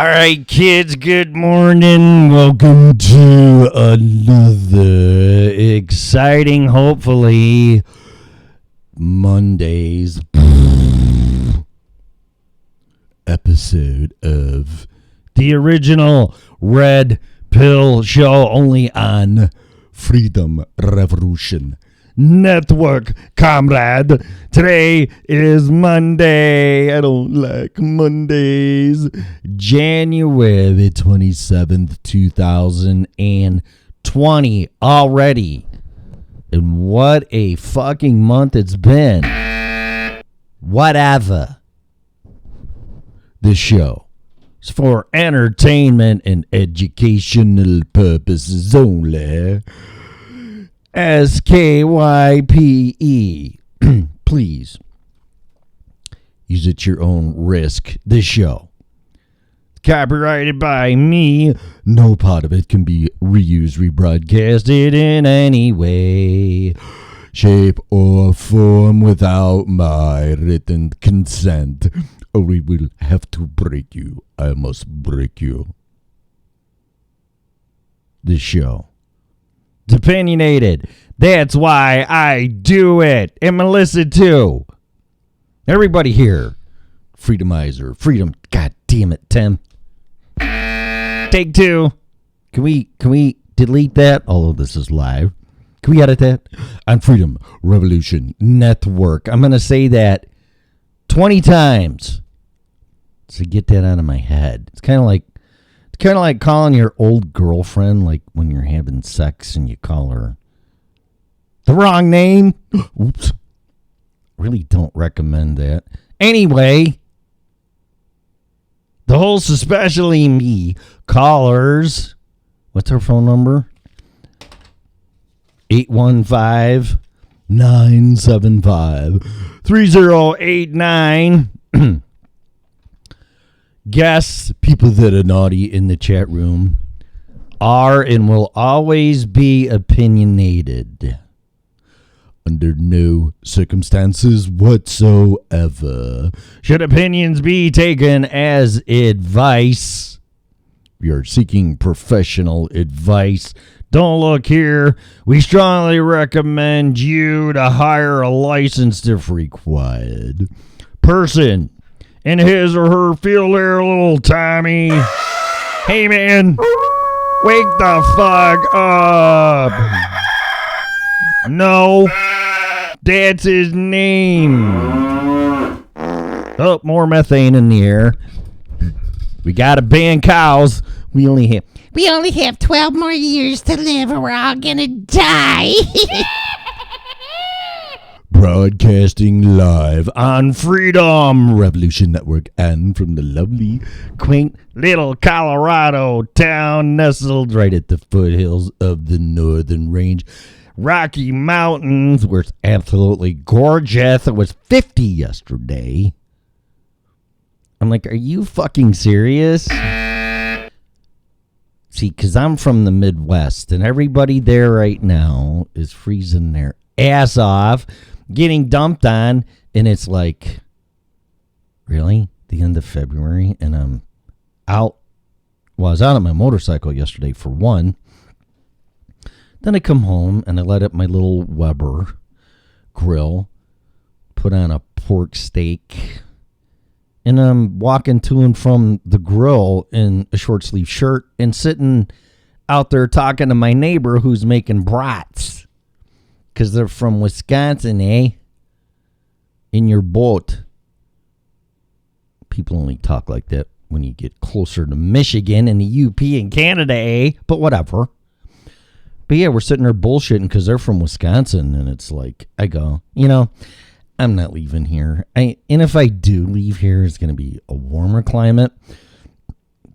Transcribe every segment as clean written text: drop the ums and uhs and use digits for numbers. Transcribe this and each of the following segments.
right, kids, good morning. Welcome to another exciting, hopefully, Monday's episode of the original Red Pill Show, only on Freedom Revolution Network, comrade. Today is Monday. I don't like Mondays. January 27th, 2020 already. And what a fucking month it's been. Whatever. This show is for entertainment and educational purposes only. SKYPE. Please use at your own risk. This show, copyrighted by me. No part of it can be reused, rebroadcasted in any way, shape, or form without my written consent, or we will have to break you. I must break you. This show, it's opinionated. That's why I do it. And Melissa too. Everybody here. Freedomizer. Freedom. God damn it, Tim. Take two. Can we delete that? Although this is live. Can we edit that? On Freedom Revolution Network. I'm going to say that 20 times to get that out of my head. It's kind of like calling your old girlfriend, like when you're having sex and you call her the wrong name. Oops. Really don't recommend that. Anyway, the host, especially me, callers. What's our phone number? 815-975-3089. Guests, people that are naughty in the chat room, are and will always be opinionated. Under no circumstances whatsoever should opinions be taken as advice. We are seeking professional advice. Don't look here. We strongly recommend you to hire a licensed if required person in his or her field there, little Tommy. Hey, man, wake the fuck up. No, that's his name. Oh, more methane in the air. We gotta ban cows. We only have 12 more years to live or we're all gonna die. Broadcasting live on Freedom Revolution Network and from the lovely, quaint little Colorado town nestled right at the foothills of the Northern Range. Rocky Mountains, where it's absolutely gorgeous. It was 50 yesterday. I'm like, are you fucking serious? See, because I'm from the Midwest, and everybody there right now is freezing their ass off, getting dumped on, and it's like, really? The end of February? And I'm out. Well, I was out on my motorcycle yesterday for one. Then I come home and I light up my little Weber grill, put on a pork steak, and I'm walking to and from the grill in a short sleeve shirt and sitting out there talking to my neighbor who's making brats because they're from Wisconsin, eh? In your boat. People only talk like that when you get closer to Michigan and the UP and Canada, eh? But whatever. But yeah, we're sitting there bullshitting because they're from Wisconsin, and it's like, I go, I'm not leaving here. And if I do leave here, it's going to be a warmer climate.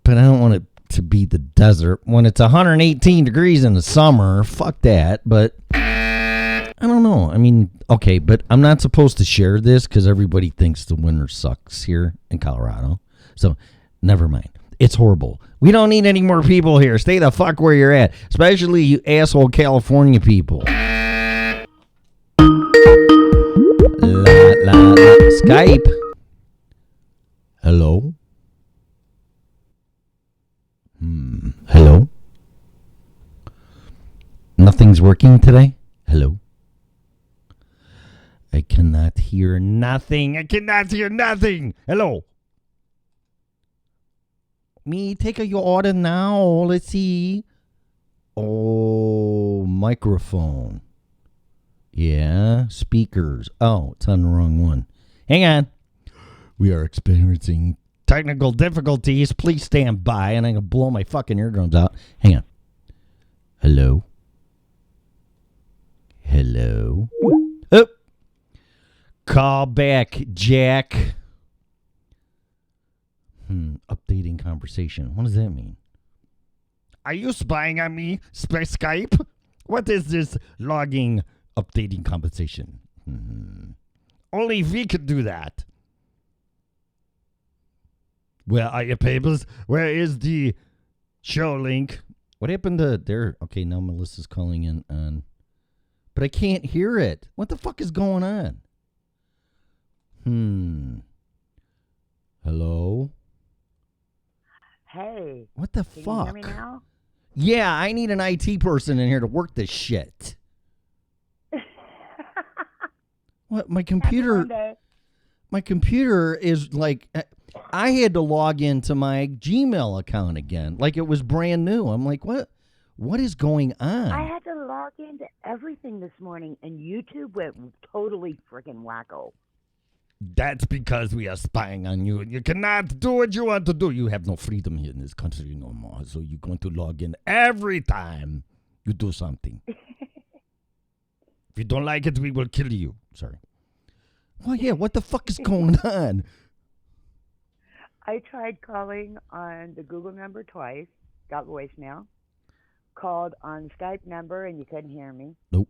But I don't want it to be the desert. When it's 118 degrees in the summer, fuck that. But I don't know. I mean, okay, but I'm not supposed to share this because everybody thinks the winter sucks here in Colorado. So never mind. It's horrible. We don't need any more people here. Stay the fuck where you're at. Especially you asshole California people. La. Skype. Hello? Hello? Nothing's working today? Hello? I cannot hear nothing. I cannot hear nothing. Hello? Me, take your order now. Let's see. Oh, microphone. Yeah, speakers. Oh, it's on the wrong one. Hang on. We are experiencing technical difficulties. Please stand by, and I'm going to blow my fucking eardrums out. Hang on. Hello? Hello? Oh. Call back, Jack. Updating conversation. What does that mean? Are you spying on me, Skype? What is this logging, updating conversation? Only we could do that. Where are your papers? Where is the show link? What happened to there? Okay, now Melissa's calling in on. But I can't hear it. What the fuck is going on? Hello? Hey. What the Can fuck? you hear me now? Yeah, I need an IT person in here to work this shit. What? My computer is like, I had to log into my Gmail account again. Like it was brand new. I'm like, what? What is going on? I had to log into everything this morning, and YouTube went totally freaking wacko. That's because we are spying on you. You cannot do what you want to do. You have no freedom here in this country no more. So you're going to log in every time you do something. If you don't like it, we will kill you. Sorry. Well, yeah, what the fuck is going on? I tried calling on the Google number twice, got voicemail. Called on Skype number, and you couldn't hear me. Nope.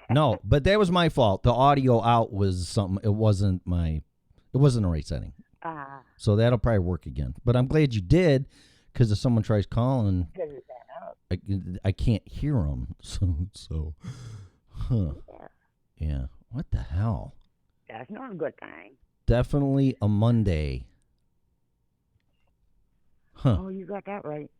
No, but that was my fault. The audio out was something. It wasn't the right setting. So that'll probably work again. But I'm glad you did, because if someone tries calling, I can't hear them. So, yeah. What the hell? That's not a good thing. Definitely a Monday. Huh. Oh, you got that right.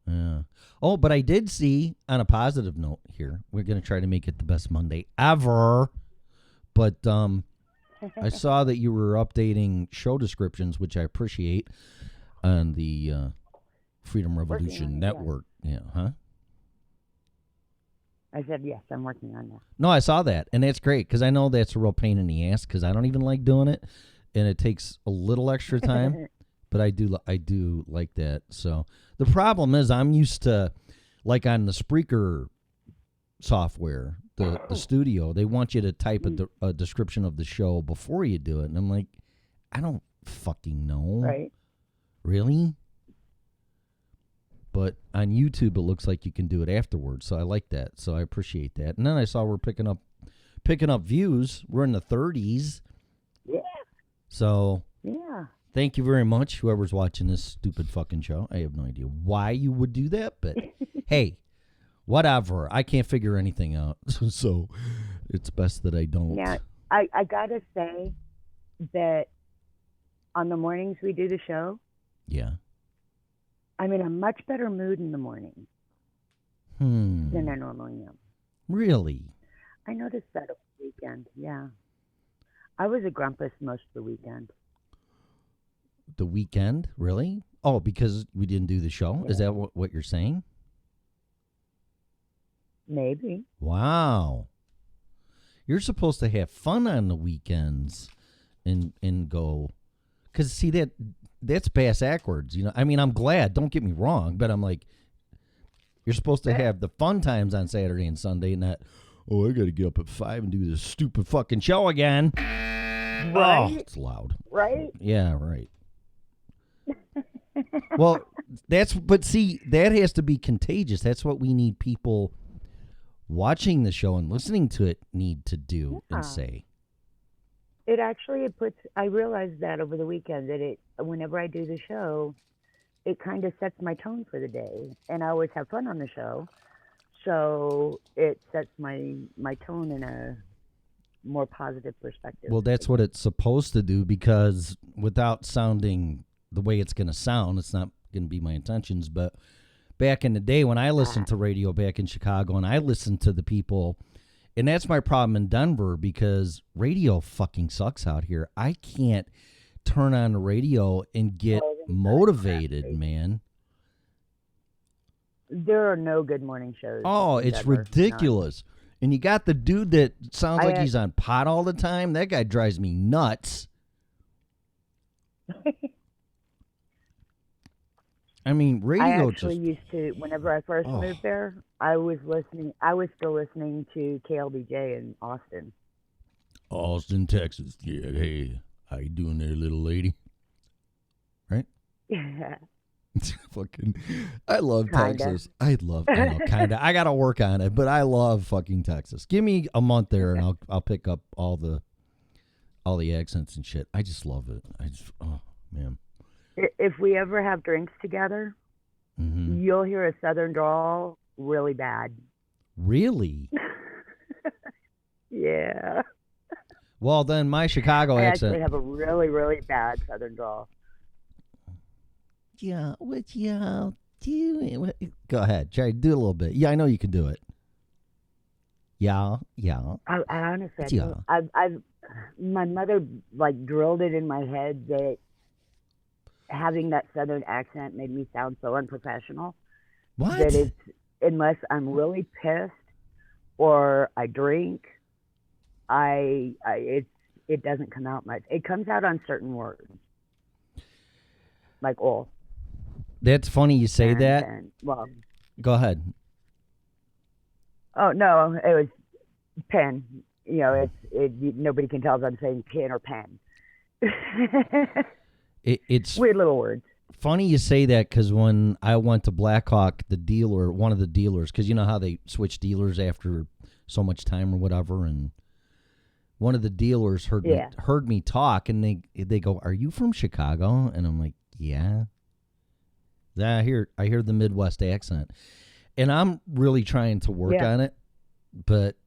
Yeah. Oh, but I did see, on a positive note here, we're going to try to make it the best Monday ever. But I saw that you were updating show descriptions, which I appreciate, on the Freedom Revolution Network. Yeah, huh? I said, yes, I'm working on that. No, I saw that, and that's great, because I know that's a real pain in the ass, because I don't even like doing it, and it takes a little extra time. But I do like that. So the problem is I'm used to, like on the Spreaker software, the studio, they want you to type a description of the show before you do it. And I'm like, I don't fucking know. Right. Really? But on YouTube, it looks like you can do it afterwards. So I like that. So I appreciate that. And then I saw we're picking up views. We're in the 30s. Yeah. So. Yeah. Thank you very much, whoever's watching this stupid fucking show. I have no idea why you would do that, but hey, whatever. I can't figure anything out, so it's best that I don't. Yeah, I gotta say that on the mornings we do the show, yeah, I'm in a much better mood in the morning than I normally am. Really? I noticed that over the weekend, yeah. I was a grumpus most of the weekend. The weekend? Really? Oh, because we didn't do the show? Yeah. Is that what you're saying? Maybe. Wow. You're supposed to have fun on the weekends and go. Because, see, that's bass backwards. You know, I mean, I'm glad. Don't get me wrong. But I'm like, you're supposed to have the fun times on Saturday and Sunday, not, oh, I got to get up at 5 and do this stupid fucking show again. Right? Oh, it's loud. Right? Yeah, right. Well, but see, that has to be contagious. That's what we need people watching the show and listening to it need to do and say. It actually, I realized that over the weekend that whenever I do the show, it kind of sets my tone for the day. And I always have fun on the show. So it sets my tone in a more positive perspective. Well, that's what it's supposed to do, because without sounding the way it's going to sound, it's not going to be my intentions. But back in the day when I listened to radio back in Chicago, and I listened to the people, and that's my problem in Denver because radio fucking sucks out here. I can't turn on the radio and get motivated, man. There are no good morning shows. Oh, in it's Denver. ridiculous. And you got the dude that sounds like he's on pot all the time. That guy drives me nuts. I mean, radio I actually used to, whenever I first moved there, I was still listening to KLBJ in Austin. Austin, Texas. Yeah, hey, how you doing there, little lady? Right? Yeah. Fucking, I love Texas. I know, kinda. I gotta work on it, but I love fucking Texas. Give me a month there, and I'll pick up all the accents and shit. I just love it. Oh man. If we ever have drinks together, you'll hear a southern drawl really bad. Really? Yeah. Well, then my Chicago accent. I actually have a really, really bad southern drawl. Yeah, what y'all doing? Go ahead, Jerry. Do a little bit. Yeah, I know you can do it. Yeah. I honestly, I've my mother like drilled it in my head that having that southern accent made me sound so unprofessional. What? That it's, unless I'm really pissed or I drink, it doesn't come out much. It comes out on certain words, like "oh." That's funny you say that. Well, go ahead. Oh no, it was pen. You know, nobody can tell if I'm saying pin or pen. It's weird little words. Funny you say that because when I went to Blackhawk, one of the dealers, because you know how they switch dealers after so much time or whatever, and one of the dealers heard me talk, and they go, "Are you from Chicago?" And I'm like, "Yeah." I hear the Midwest accent, and I'm really trying to work on it, but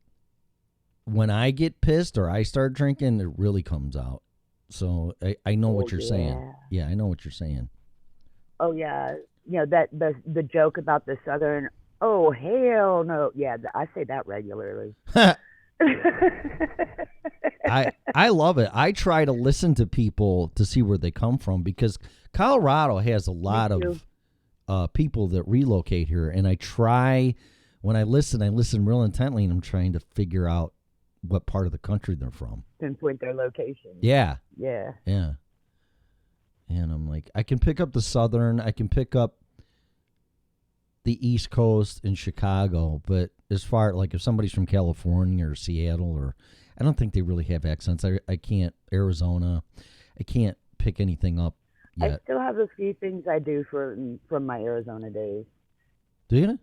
when I get pissed or I start drinking, it really comes out. So I know what you're saying. Yeah, I know what you're saying. Oh yeah, you know that the joke about the Southern. Oh hell no! Yeah, I say that regularly. I love it. I try to listen to people to see where they come from because Colorado has a lot of people that relocate here, and I try when I listen real intently, and I'm trying to figure out what part of the country they're from. Pinpoint their location. Yeah. Yeah. Yeah. And I'm like, I can pick up the Southern, I can pick up the East Coast in Chicago, but as far like if somebody's from California or Seattle, or I don't think they really have accents. I can't, Arizona, I can't pick anything up yet. I still have a few things I do from my Arizona days. Do you?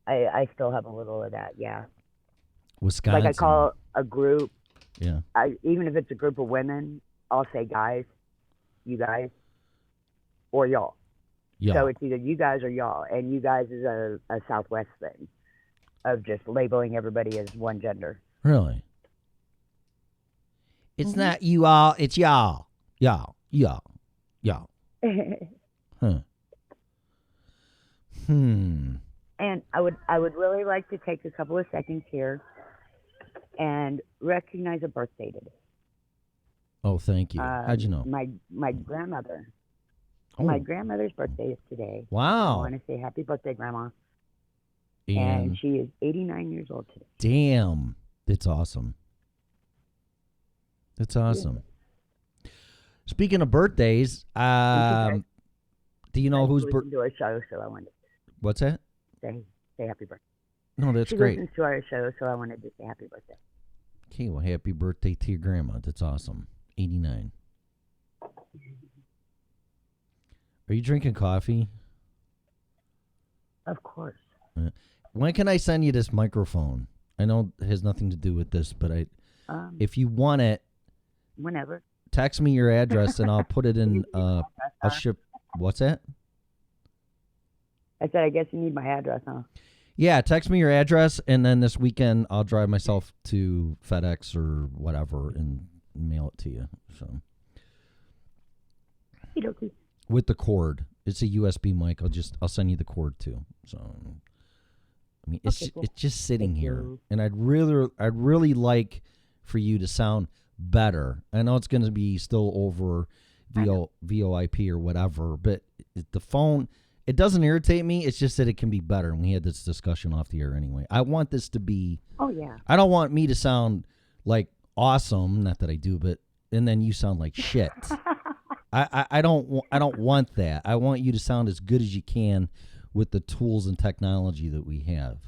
I still have a little of that, yeah. Wisconsin. Like I call a group. Yeah. Even if it's a group of women, I'll say guys, you guys, or y'all. Yeah. So it's either you guys or y'all, and you guys is a Southwest thing of just labeling everybody as one gender. Really? It's not you all, it's y'all. Y'all. Huh. And I would really like to take a couple of seconds here and recognize a birthday today. Oh, thank you. How'd you know? My grandmother. Oh. My grandmother's birthday is today. Wow. I want to say happy birthday, Grandma. And she is 89 years old today. Damn. That's awesome. That's awesome. Yeah. Speaking of birthdays, do you know who's birthday? To our show, so I wanted. What's that? Say happy birthday. No, that's she great. Listens to our show, so I wanted to say happy birthday. Okay, well, happy birthday to your grandma. That's awesome. 89. Are you drinking coffee? Of course. When can I send you this microphone? I know it has nothing to do with this, but if you want it, whenever. Text me your address and I'll put it in. I'll ship. What's that? I said, I guess you need my address, huh? Yeah, text me your address, and then this weekend I'll drive myself to FedEx or whatever and mail it to you. So. with the cord. It's a USB mic. I'll send you the cord too. So I mean, Okay, cool. it's just sitting Thank here, you. and I'd really like for you to sound better. I know it's going to be still over VoIP or whatever, but the phone, it doesn't irritate me. It's just that it can be better, and we had this discussion off the air anyway. I want this to be. Oh yeah. I don't want me to sound like awesome. Not that I do, but and then you sound like shit. I don't want that. I want you to sound as good as you can with the tools and technology that we have.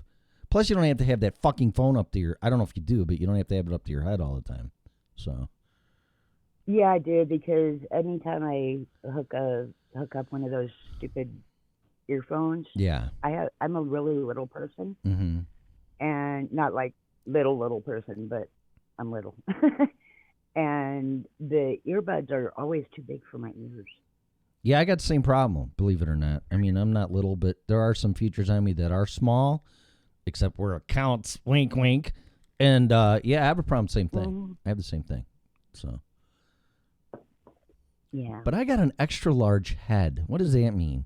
Plus, you don't have to have that fucking phone up to your. I don't know if you do, but you don't have to have it up to your head all the time. So. Yeah, I do because anytime I hook up one of those stupid earphones, Yeah. I'm a really little person, Mm-hmm. and not like little person, but I'm little. And the earbuds are always too big for my ears. Yeah, I got the same problem, believe it or not. I mean, I'm not little, but there are some features on me that are small, except where it counts. Wink, wink. And yeah, I have a problem. Same thing. Mhm. I have the same thing. So. Yeah. But I got an extra large head. What does that mean?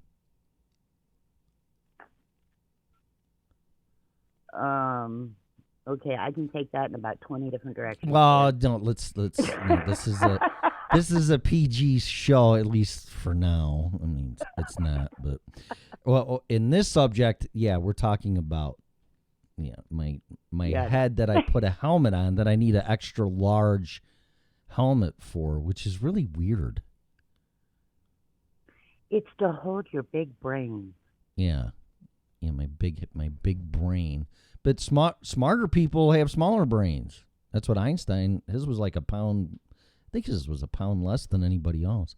Okay, I can take that in about 20 different directions. Well, don't let's no, this is a PG show, at least for now. I mean, it's not, but well, in this subject, yeah, we're talking about my Yeah. head that I put a helmet on that I need an extra large helmet for, which is really weird. It's to hold your big brain. Yeah, my big brain. But smarter people have smaller brains. That's what Einstein. His was like a pound. I think his was a pound less than anybody else.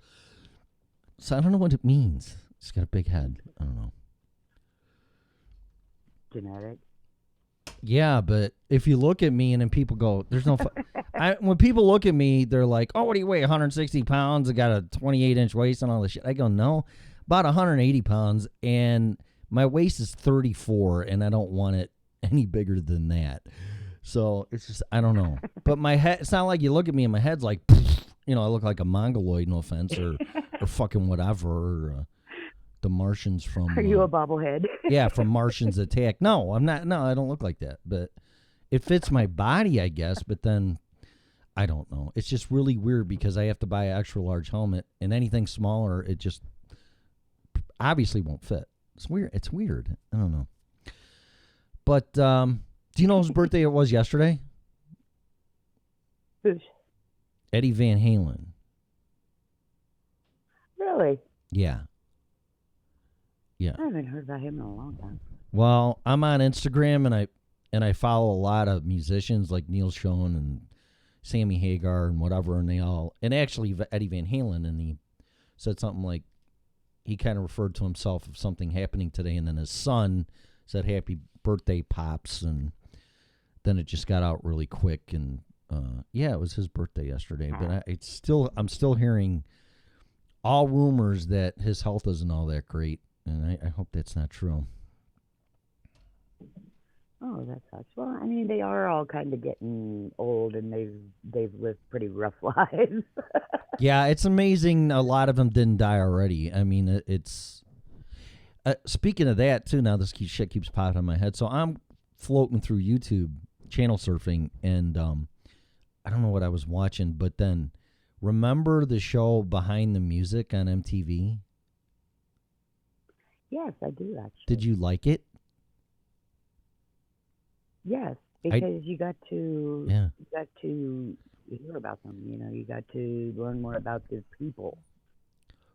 So I don't know what it means. He's got a big head. I don't know. Genetic. Yeah, but if you look at me and then people go, "There's no." When people look at me, they're like, "Oh, what do you weigh? 160 pounds? I got a 28-inch waist and all this shit." I go, "No, about 180 pounds, and my waist is 34, and I don't want it any bigger than that." So it's just, I don't know. But my head, it's not like you look at me and my head's like, I look like a mongoloid, no offense, or fucking whatever. Or, the Martians from. Are you a bobblehead? Yeah, from Martians Attack. No, I'm not. No, I don't look like that. But it fits my body, I guess. But then I don't know. It's just really weird because I have to buy an extra large helmet, and anything smaller, it just obviously won't fit. It's weird. It's weird. I don't know. But do you know whose birthday it was yesterday? Who's? Eddie Van Halen. Really? Yeah. Yeah. I haven't heard about him in a long time. Well, I'm on Instagram and I follow a lot of musicians like Neil Schon and Sammy Hagar and whatever, and actually Eddie Van Halen, and he said something like he kind of referred to himself of something happening today, and then his son said happy birthday, Pops, and then it just got out really quick, and yeah, it was his birthday yesterday. But I'm still hearing all rumors that his health isn't all that great, and I hope that's not true. Oh, that sucks. Well, I mean, they are all kind of getting old, and they've lived pretty rough lives. Yeah, it's amazing. A lot of them didn't die already. I mean, it's speaking of that too. Now this shit keeps popping in my head. So I'm floating through YouTube, channel surfing, and I don't know what I was watching, but then remember the show Behind the Music on MTV? Yes, I do actually. Did you like it? Yes, because you got to hear about them. You got to learn more about the people.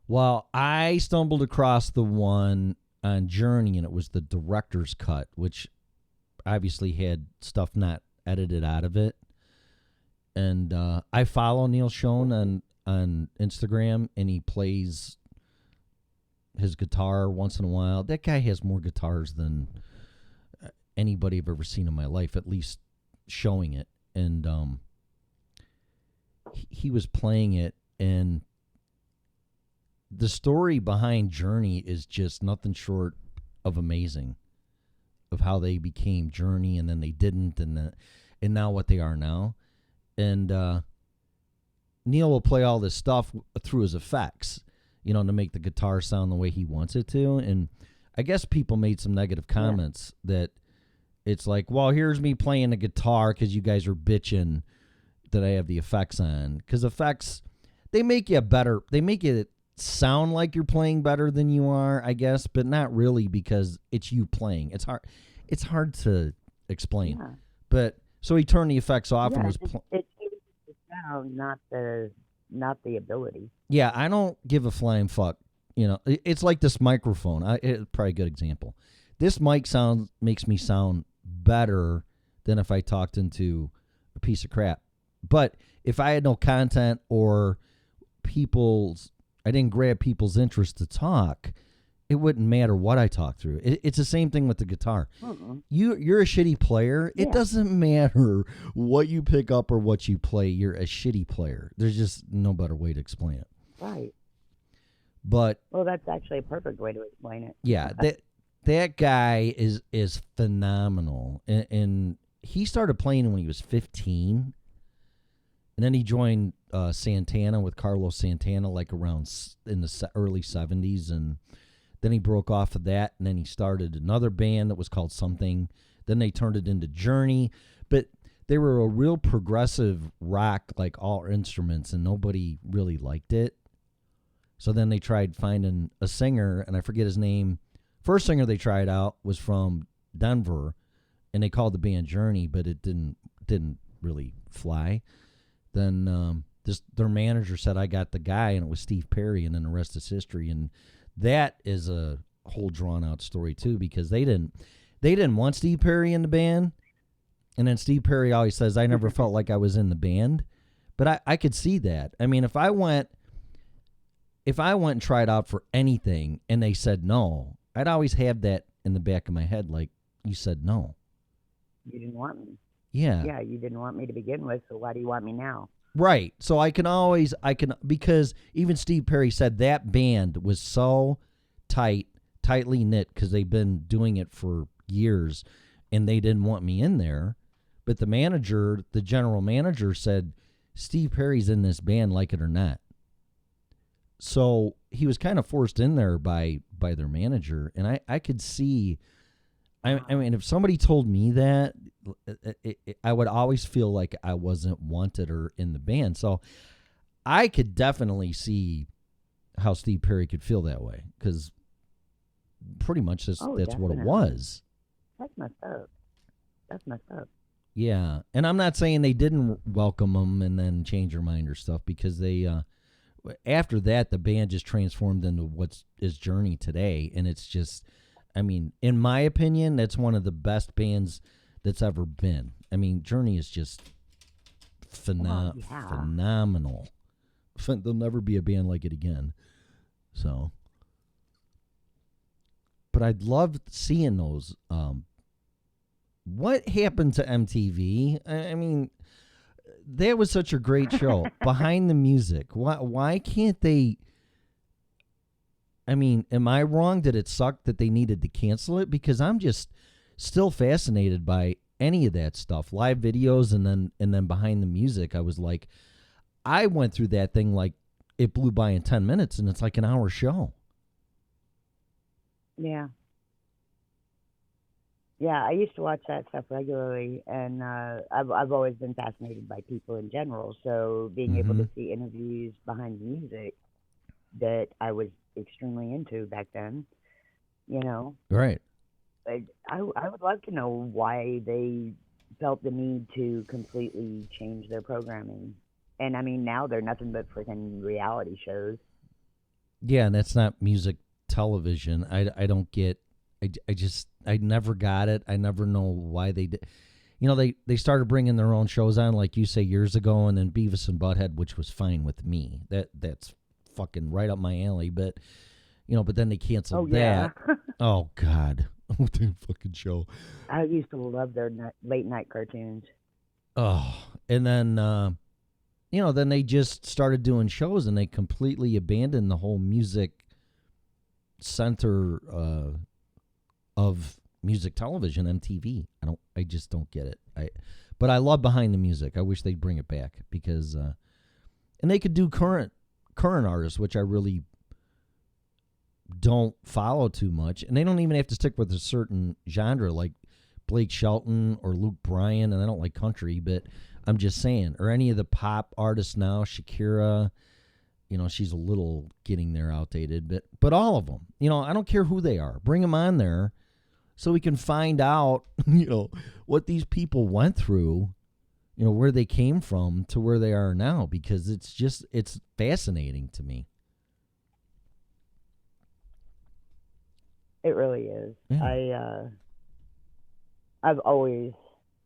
Well, I stumbled across the one on Journey, and it was the director's cut, which obviously had stuff not edited out of it. And I follow Neil Schon on Instagram, and he plays his guitar once in a while. That guy has more guitars than anybody I've ever seen in my life, at least showing it. And he was playing it, and the story behind Journey is just nothing short of amazing, of how they became Journey and then they didn't, and now what they are now. And Neil will play all this stuff through his effects, to make the guitar sound the way he wants it to. And I guess people made some negative comments that it's like, well, here's me playing the guitar because you guys are bitching that I have the effects on. Because effects, they make it sound like you're playing better than you are, I guess, but not really, because it's you playing. It's hard to explain. Yeah. But so he turned the effects off and was it's the sound, not the ability. Yeah, I don't give a flying fuck. It's like this microphone. It's probably a good example. This mic makes me sound better than if I talked into a piece of crap. But if I had no content or I didn't grab people's interest to talk, it wouldn't matter what I talk through. It's the same thing with the guitar. You're a shitty player. It doesn't matter what you pick up or what you play. You're a shitty player. There's just no better way to explain it. Right. But that's actually a perfect way to explain it. Yeah, that guy is phenomenal, and he started playing when he was 15, and then he joined Santana with Carlos Santana like around in the early 70s, and then he broke off of that, and then he started another band that was called something. Then they turned it into Journey, but they were a real progressive rock, like all instruments, and nobody really liked it. So then they tried finding a singer, and I forget his name. First singer they tried out was from Denver, and they called the band Journey, but it didn't really fly. Then their manager said, I got the guy, and it was Steve Perry, and then the rest is history. And that is a whole drawn-out story, too, because they didn't want Steve Perry in the band. And then Steve Perry always says, I never felt like I was in the band. But I could see that. I mean, if I went and tried out for anything and they said no, I'd always have that in the back of my head, like, you said no. You didn't want me. Yeah. Yeah, you didn't want me to begin with, so why do you want me now? Right. So because even Steve Perry said that band was so tightly knit because they've been doing it for years, and they didn't want me in there. But the general manager said, Steve Perry's in this band, like it or not. So he was kind of forced in there by their manager, and I could see. I mean, if somebody told me that, I would always feel like I wasn't wanted or in the band. So I could definitely see how Steve Perry could feel that way, because pretty much that's what it was. That's messed up. Yeah, and I'm not saying they didn't welcome him and then change their mind or stuff, because they after that the band just transformed into what is Journey today, and it's just, I mean, in my opinion, that's one of the best bands that's ever been. I mean, Journey is just phenomenal. There'll never be a band like it again. So, but I'd love seeing those. What happened to MTV? I mean, that was such a great show. Behind the Music. Why can't they? I mean, am I wrong? Did it suck that they needed to cancel it? Because I'm just still fascinated by any of that stuff, live videos, and then Behind the Music. I was like, I went through that thing like it blew by in 10 minutes, and it's like an hour show. Yeah. Yeah, I used to watch that stuff regularly, and I've always been fascinated by people in general. So being able to see interviews behind the music that I was extremely into back then, Right. I would love to know why they felt the need to completely change their programming. And I mean, now they're nothing but freaking reality shows. Yeah, and that's not music television. I don't get. I never got it. I never know why they did. They started bringing their own shows on, like you say, years ago, and then Beavis and Butthead, which was fine with me. That's fucking right up my alley. But but then they canceled that. Oh God, what the fucking show! I used to love their late night cartoons. Oh, and then then they just started doing shows, and they completely abandoned the whole music center of music television, MTV. I just don't get it. But I love Behind the Music. I wish they'd bring it back, because and they could do current artists, which I really don't follow too much, and they don't even have to stick with a certain genre like Blake Shelton or Luke Bryan, and I don't like country, but I'm just saying, or any of the pop artists now, Shakira, she's a little getting there outdated, but all of them, I don't care who they are, bring them on there so we can find out, what these people went through, where they came from to where they are now, because it's fascinating to me. It really is. Yeah.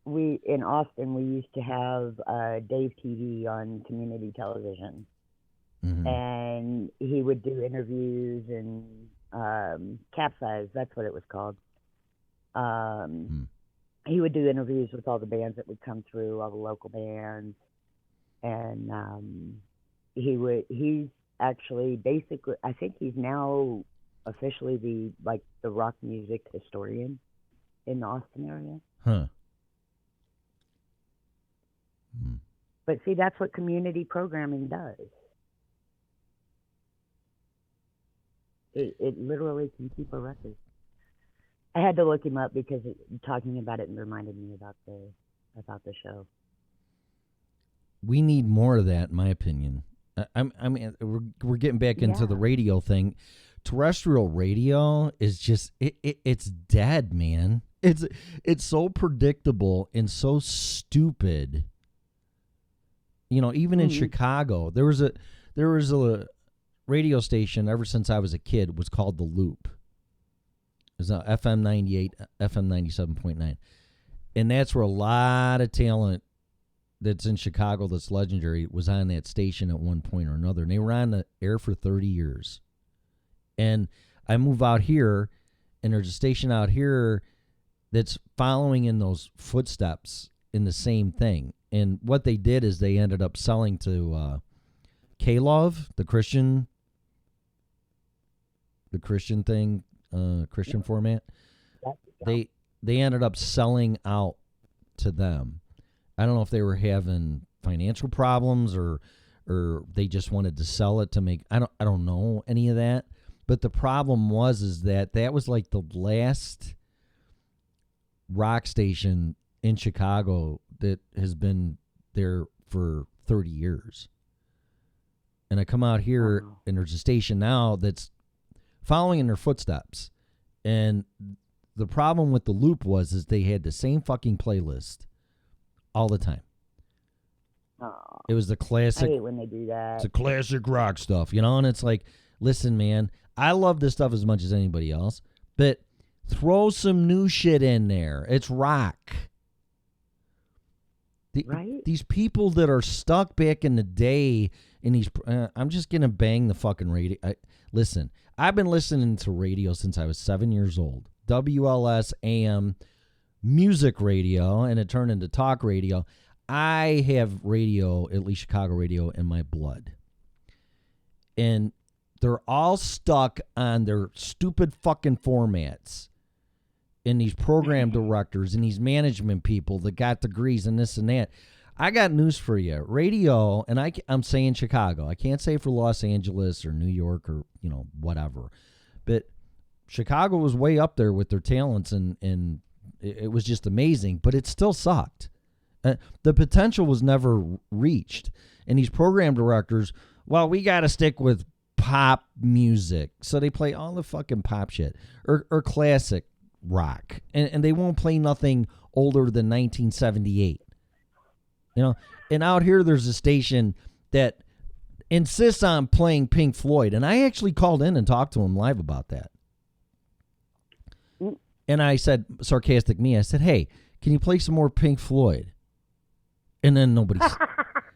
We in Austin, we used to have Dave TV on community television. Mm-hmm. And he would do interviews and Capsize, that's what it was called. He would do interviews with all the bands that would come through, all the local bands. And he's actually basically, I think he's now officially the rock music historian in the Austin area. Huh. But see, that's what community programming does. It literally can keep a record. I had to look him up because talking about it reminded me about the show. We need more of that, in my opinion. I mean, we're getting back into the radio thing. Terrestrial radio is just it's dead, man. It's so predictable and so stupid. Even in Chicago, there was a radio station ever since I was a kid. It was called The Loop. It was FM 98, FM 97.9. And that's where a lot of talent that's in Chicago that's legendary was on that station at one point or another. And they were on the air for 30 years. And I move out here, and there's a station out here that's following in those footsteps in the same thing. And what they did is they ended up selling to K-Love, the Christian thing, Christian format. They ended up selling out to them. I don't know if they were having financial problems or they just wanted to sell it to make. I don't know any of that. But the problem was that was like the last rock station in Chicago that has been there for 30 years. And I come out here and there's a station now that's following in their footsteps. And the problem with the Loop was they had the same fucking playlist all the time. It was the classic. I hate when they do that. It's the classic rock stuff, and it's like, listen, man, I love this stuff as much as anybody else, but throw some new shit in there. It's rock. Right? These people that are stuck back in the day in these, I'm just going to bang the fucking radio. Listen, I've been listening to radio since I was 7 years old. WLS AM music radio, and it turned into talk radio. I have radio, at least Chicago radio, in my blood. And they're all stuck on their stupid fucking formats. And these program directors and these management people that got degrees and this and that. I got news for you. Radio, and I'm saying Chicago. I can't say for Los Angeles or New York or, whatever. But Chicago was way up there with their talents, and it was just amazing. But it still sucked. The potential was never reached. And these program directors, well, we got to stick with pop music. So they play all the fucking pop shit or classic rock. And they won't play nothing older than 1978. And out here there's a station that insists on playing Pink Floyd. And I actually called in and talked to him live about that. And I said, sarcastic me, I said, hey, can you play some more Pink Floyd? And then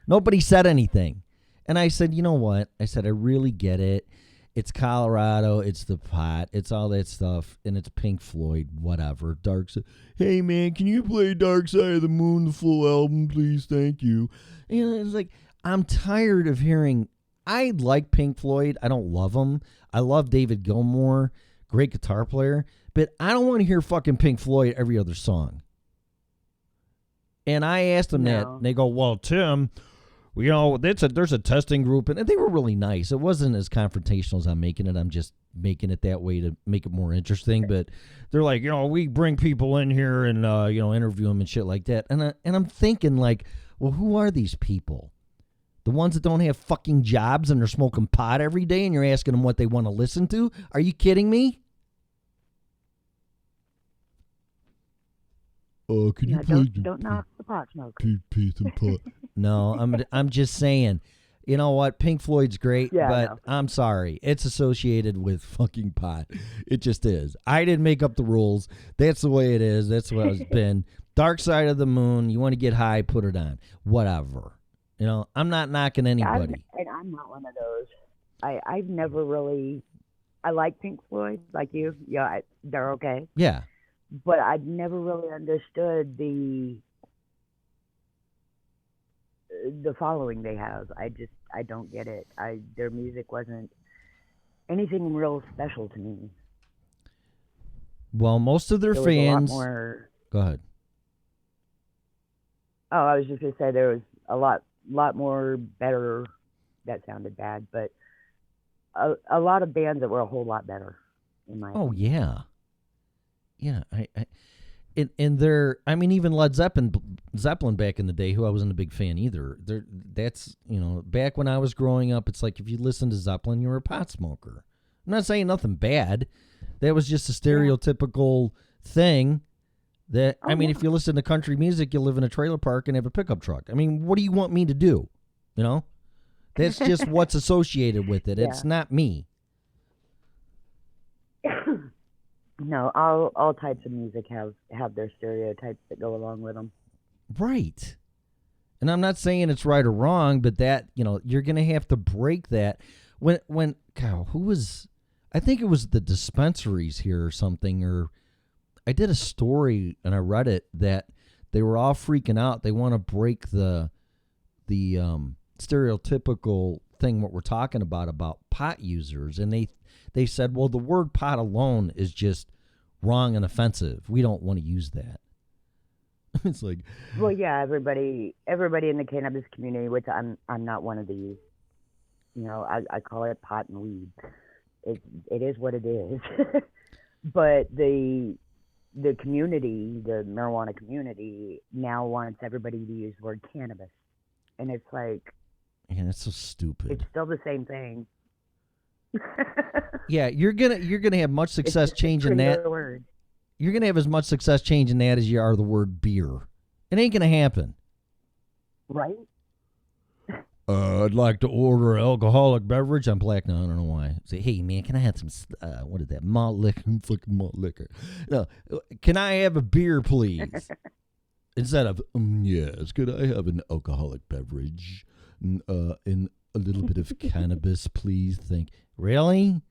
nobody said anything. And I said, you know what? I said, I really get it. It's Colorado. It's the pot. It's all that stuff. And it's Pink Floyd, whatever. Dark Side. Hey, man, can you play Dark Side of the Moon, the full album, please? Thank you. And it's like, I'm tired of hearing. I like Pink Floyd. I don't love them. I love David Gilmour, great guitar player. But I don't want to hear fucking Pink Floyd every other song. And I asked them that, and they go, well, Tim, there's a testing group, and they were really nice. It wasn't as confrontational as I'm making it. I'm just making it that way to make it more interesting. But they're like, we bring people in here and interview them and shit like that. And I'm thinking like, well, who are these people? The ones that don't have fucking jobs and they're smoking pot every day, and you're asking them what they want to listen to? Are you kidding me? Can you please don't knock the pot smoker? Peace and pot. No, I'm just saying. You know what? Pink Floyd's great, but I'm sorry. It's associated with fucking pot. It just is. I didn't make up the rules. That's the way it is. That's what it's been. Dark Side of the Moon. You want to get high, put it on. Whatever. I'm not knocking anybody. I'm not one of those. I've never really. I like Pink Floyd, like you. Yeah, they're okay. Yeah. But I've never really understood the following they have. I don't get it. Their music wasn't anything real special to me. Well, most of their there fans. Was a lot more, Go ahead. Oh, I was just gonna say there was a lot more better. That sounded bad, but a lot of bands that were a whole lot better. In my opinion. Yeah. Yeah, even Led Zeppelin back in the day, who I wasn't a big fan either. That's back when I was growing up, it's like if you listened to Zeppelin, you were a pot smoker. I'm not saying nothing bad. That was just a stereotypical thing. If you listen to country music, you live in a trailer park and have a pickup truck. I mean, what do you want me to do? That's just what's associated with it. Yeah. It's not me. No, all types of music have their stereotypes that go along with them. Right. And I'm not saying it's right or wrong, but that, you're going to have to break that. I think it was the dispensaries here or something, or I did a story and I read it that they were all freaking out. They want to break the stereotypical thing, what we're talking about pot users. And they said, well, the word pot alone is just wrong and offensive. We don't want to use that. It's like, well, yeah, everybody in the cannabis community, which I'm not one of these. I call it pot and weed. It is what it is. But the community, the marijuana community, now wants everybody to use the word cannabis, and it's like, man, it's so stupid. It's still the same thing. Yeah, you're gonna have much success changing that. Word. You're gonna have as much success changing that as you are the word beer. It ain't gonna happen. Right? I'd like to order an alcoholic beverage. I'm black now. I don't know why. Say, hey man, can I have some? What is that? Malt liquor. Fucking malt liquor. No, can I have a beer, please? Instead of yes, could I have an alcoholic beverage? In a little bit of cannabis, please. Really?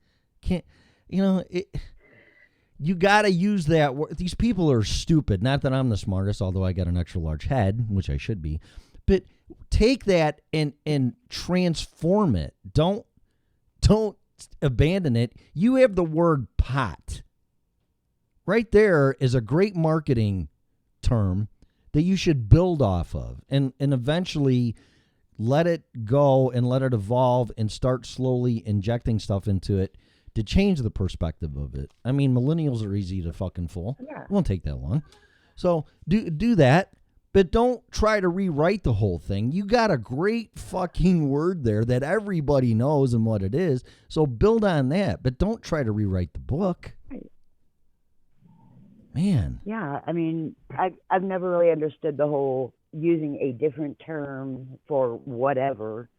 Can't you gotta use that word. These people are stupid. Not that I'm the smartest, although I got an extra large head, which I should be. But take that and transform it. Don't abandon it. You have the word pot. Right there is a great marketing term that you should build off of and eventually let it go and let it evolve and start slowly injecting stuff into it to change the perspective of it. I mean, millennials are easy to fucking fool. Yeah. It won't take that long. So do that, but don't try to rewrite the whole thing. You got a great fucking word there that everybody knows and what it is. So build on that, but don't try to rewrite the book. Right. Man. Yeah, I mean, I've never really understood the whole using a different term for whatever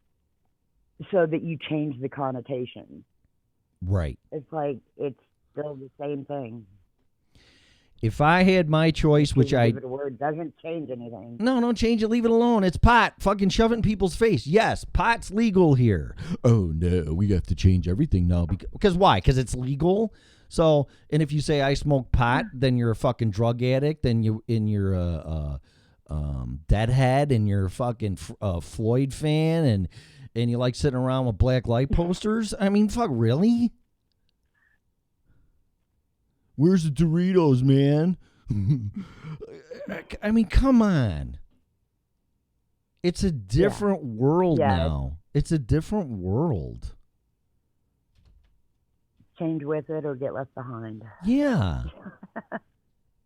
so that you change the connotation. Right. It's like it's still the same thing. If I had my choice, which I... Give it a word doesn't change anything. No, don't change it. Leave it alone. It's pot. Fucking shove it in people's face. Yes, pot's legal here. Oh, no, we have to change everything now. Because why? Because it's legal? So, and if you say I smoke pot, then you're a fucking drug addict, and you're a deadhead, and you're a fucking Floyd fan, and you like sitting around with black light posters? I mean, fuck, really? Where's the Doritos, man? I mean, come on. It's a different world Yeah. now. It's a different world. Change with it or get left behind. Yeah.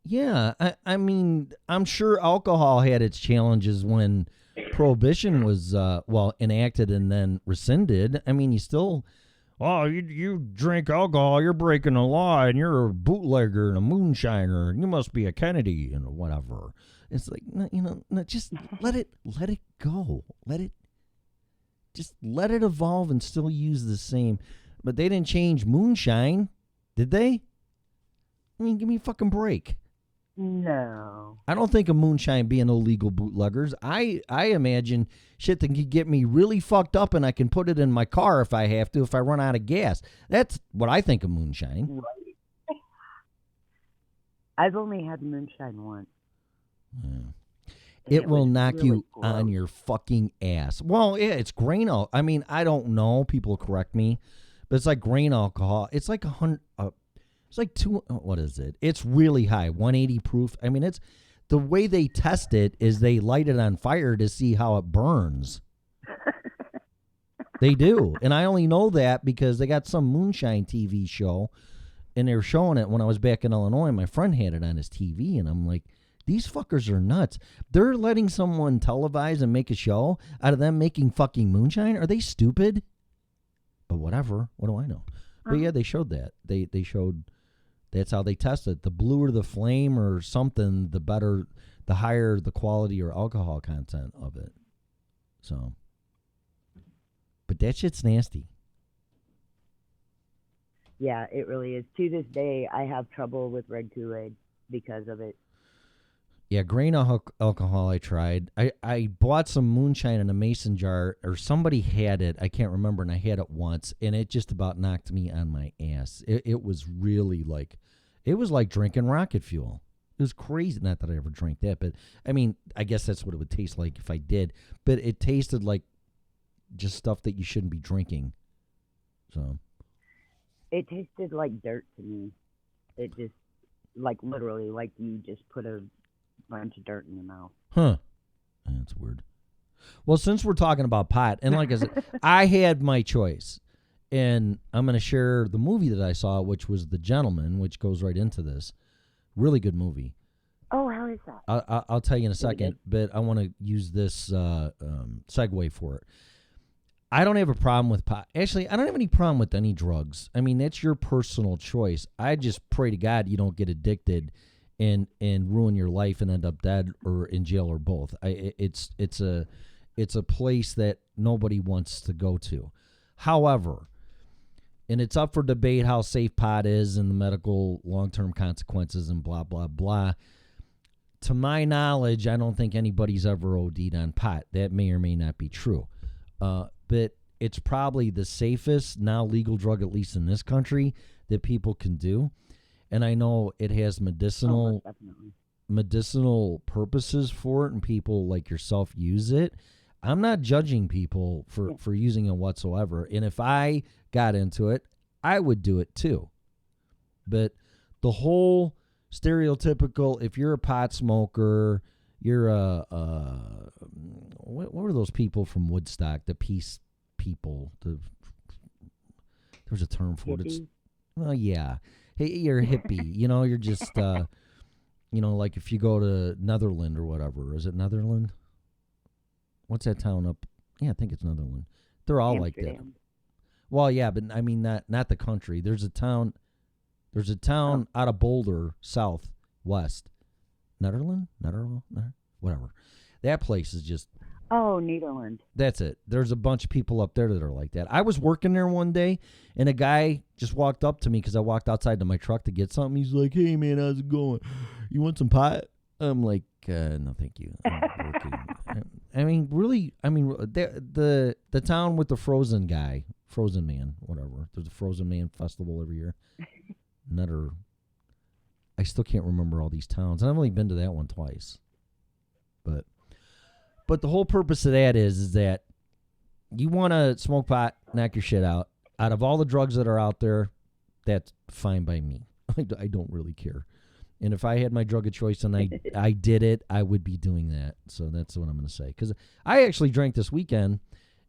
Yeah. I mean, I'm sure alcohol had its challenges when prohibition was enacted and then rescinded. I mean, you still you drink alcohol, you're breaking the law, and you're a bootlegger and a moonshiner, and you must be a Kennedy and whatever. It's like, just let it go. Let it evolve and still use the same. But they didn't change moonshine, did they? I mean, give me a fucking break. No. I don't think of moonshine being illegal bootleggers. I imagine shit that can get me really fucked up and I can put it in my car if I have to, if I run out of gas. That's what I think of moonshine. Right. I've only had moonshine once. Yeah. It will knock really you gross. on your fucking ass. Well, yeah, it's grain alcohol. I mean, I don't know. People correct me. But it's like grain alcohol. It's like 100... it's like what is it? It's really high, 180 proof. I mean, it's the way they test it is they light it on fire to see how it burns. They do. And I only know that because they got some moonshine TV show and they were showing it when I was back in Illinois. My friend had it on his TV and I'm like, these fuckers are nuts. They're letting someone televise and make a show out of them making fucking moonshine? Are they stupid? But whatever. What do I know? But yeah, they showed that. They showed... That's how they test it. The bluer the flame or something, the better, the higher the quality or alcohol content of it. So, but that shit's nasty. Yeah, it really is. To this day, I have trouble with red Kool-Aid because of it. Yeah, grain alcohol I tried. I bought some moonshine in a mason jar, or somebody had it. I can't remember, and I had it once, and it just about knocked me on my ass. It was really like, it was like drinking rocket fuel. It was crazy. Not that I ever drank that, but I mean, I guess that's what it would taste like if I did. But it tasted like just stuff that you shouldn't be drinking. So It tasted like dirt to me. It just, like literally, like you just put a bunch of dirt in your mouth. Huh. That's weird. Well, since we're talking about pot, and like I said, I had my choice. And I'm going to share the movie that I saw, which was The Gentleman, which goes right into this. Really good movie. Oh, how is that? I'll tell you in a second, but I want to use this segue for it. I don't have a problem with pot. Actually, I don't have any problem with any drugs. I mean, that's your personal choice. I just pray to God you don't get addicted and ruin your life and end up dead or in jail or both. It's a place that nobody wants to go to. However, and it's up for debate how safe pot is and the medical long-term consequences and blah, blah, blah. To my knowledge, I don't think anybody's ever OD'd on pot. That may or may not be true. But it's probably the safest now legal drug, at least in this country, that people can do. And I know it has medicinal purposes for it, and people like yourself use it. I'm not judging people for using it whatsoever. And if I got into it, I would do it too. But the whole stereotypical, if you're a pot smoker, you're what were those people from Woodstock, the peace people? There's a term for it. It's, well, yeah. Hey, you're a hippie. You're just, like if you go to Netherland or whatever. Is it Netherland? What's that town up? Yeah, I think it's Netherland. They're all Amsterdam. like that. Well, yeah, but I mean not the country. There's a town out of Boulder, southwest. Netherland? Whatever. That place is just... Oh, Nederland. That's it. There's a bunch of people up there that are like that. I was working there one day, and a guy just walked up to me because I walked outside to my truck to get something. He's like, "Hey, man, how's it going? You want some pot?" I'm like, "No, thank you. I'm working." The town with the Frozen guy, Frozen Man, whatever. There's a Frozen Man festival every year. I still can't remember all these towns. And I've only been to that one twice. But the whole purpose of that is that you want to smoke pot, knock your shit out. Out of all the drugs that are out there, that's fine by me. I don't really care. And if I had my drug of choice and I did it, I would be doing that. So that's what I'm going to say. Because I actually drank this weekend,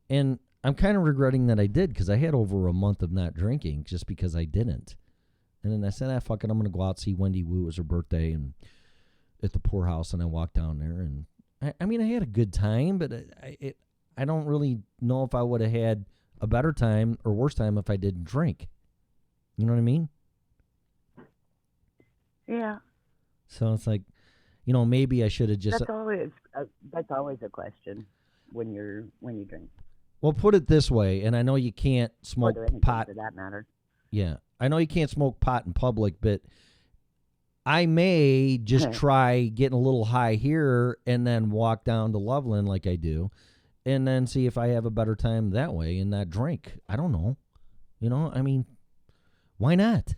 and I'm kind of regretting that I did because I had over a month of not drinking just because I didn't. And then I said, fuck it, I'm going to go out, see Wendy Wu. It was her birthday and at the poorhouse, and I walked down there. And, I mean, I had a good time, but I don't really know if I would have had a better time or worse time if I didn't drink. You know what I mean? Yeah. So it's like, maybe I should have just. That's always a question when you drink. Well, put it this way, and I know you can't smoke pot. For that matter. Yeah, I know you can't smoke pot in public, but I may just try getting a little high here and then walk down to Loveland like I do, and then see if I have a better time that way and not drink. I don't know. I mean, why not?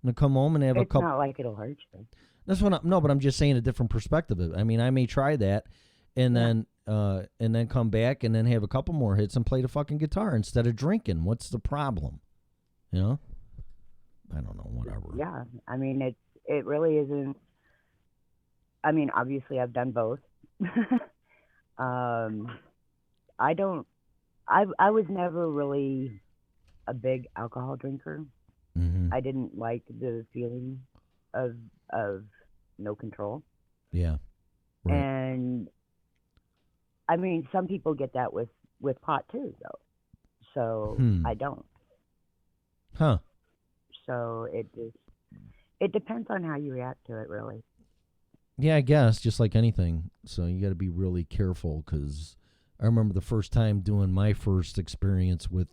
I'm going to come home and have a couple. It's not like it'll hurt you. That's what but I'm just saying a different perspective of it. I mean, I may try that and then come back and then have a couple more hits and play the fucking guitar instead of drinking. What's the problem? I don't know, whatever. Yeah. I mean, it really isn't. I mean, obviously I've done both. I was never really a big alcohol drinker. Mm-hmm. I didn't like the feeling of no control. Yeah. Right. And I mean, some people get that with pot too, though. So I don't. Huh. So it depends on how you react to it, really. Yeah, I guess, just like anything. So you got to be really careful, because I remember the first time doing my first experience with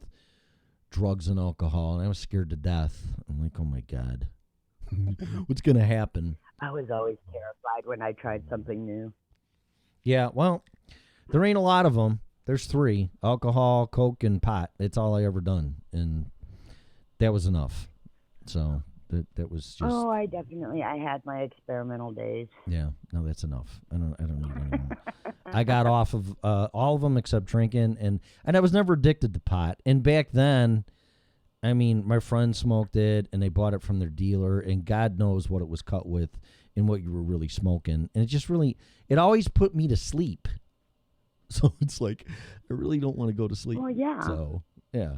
drugs and alcohol, and I was scared to death. I'm like, oh my God, what's going to happen? I was always terrified when I tried something new. Yeah, well, there ain't a lot of them. There's 3: alcohol, coke, and pot. That's all I ever done, and that was enough. So that was just. Oh, I had my experimental days. Yeah, no, that's enough. I don't need anymore. I got off of all of them except drinking, and I was never addicted to pot. And back then, I mean, my friends smoked it, and they bought it from their dealer, and God knows what it was cut with and what you were really smoking. And it always put me to sleep. So it's like, I really don't want to go to sleep. Well, yeah. So, yeah.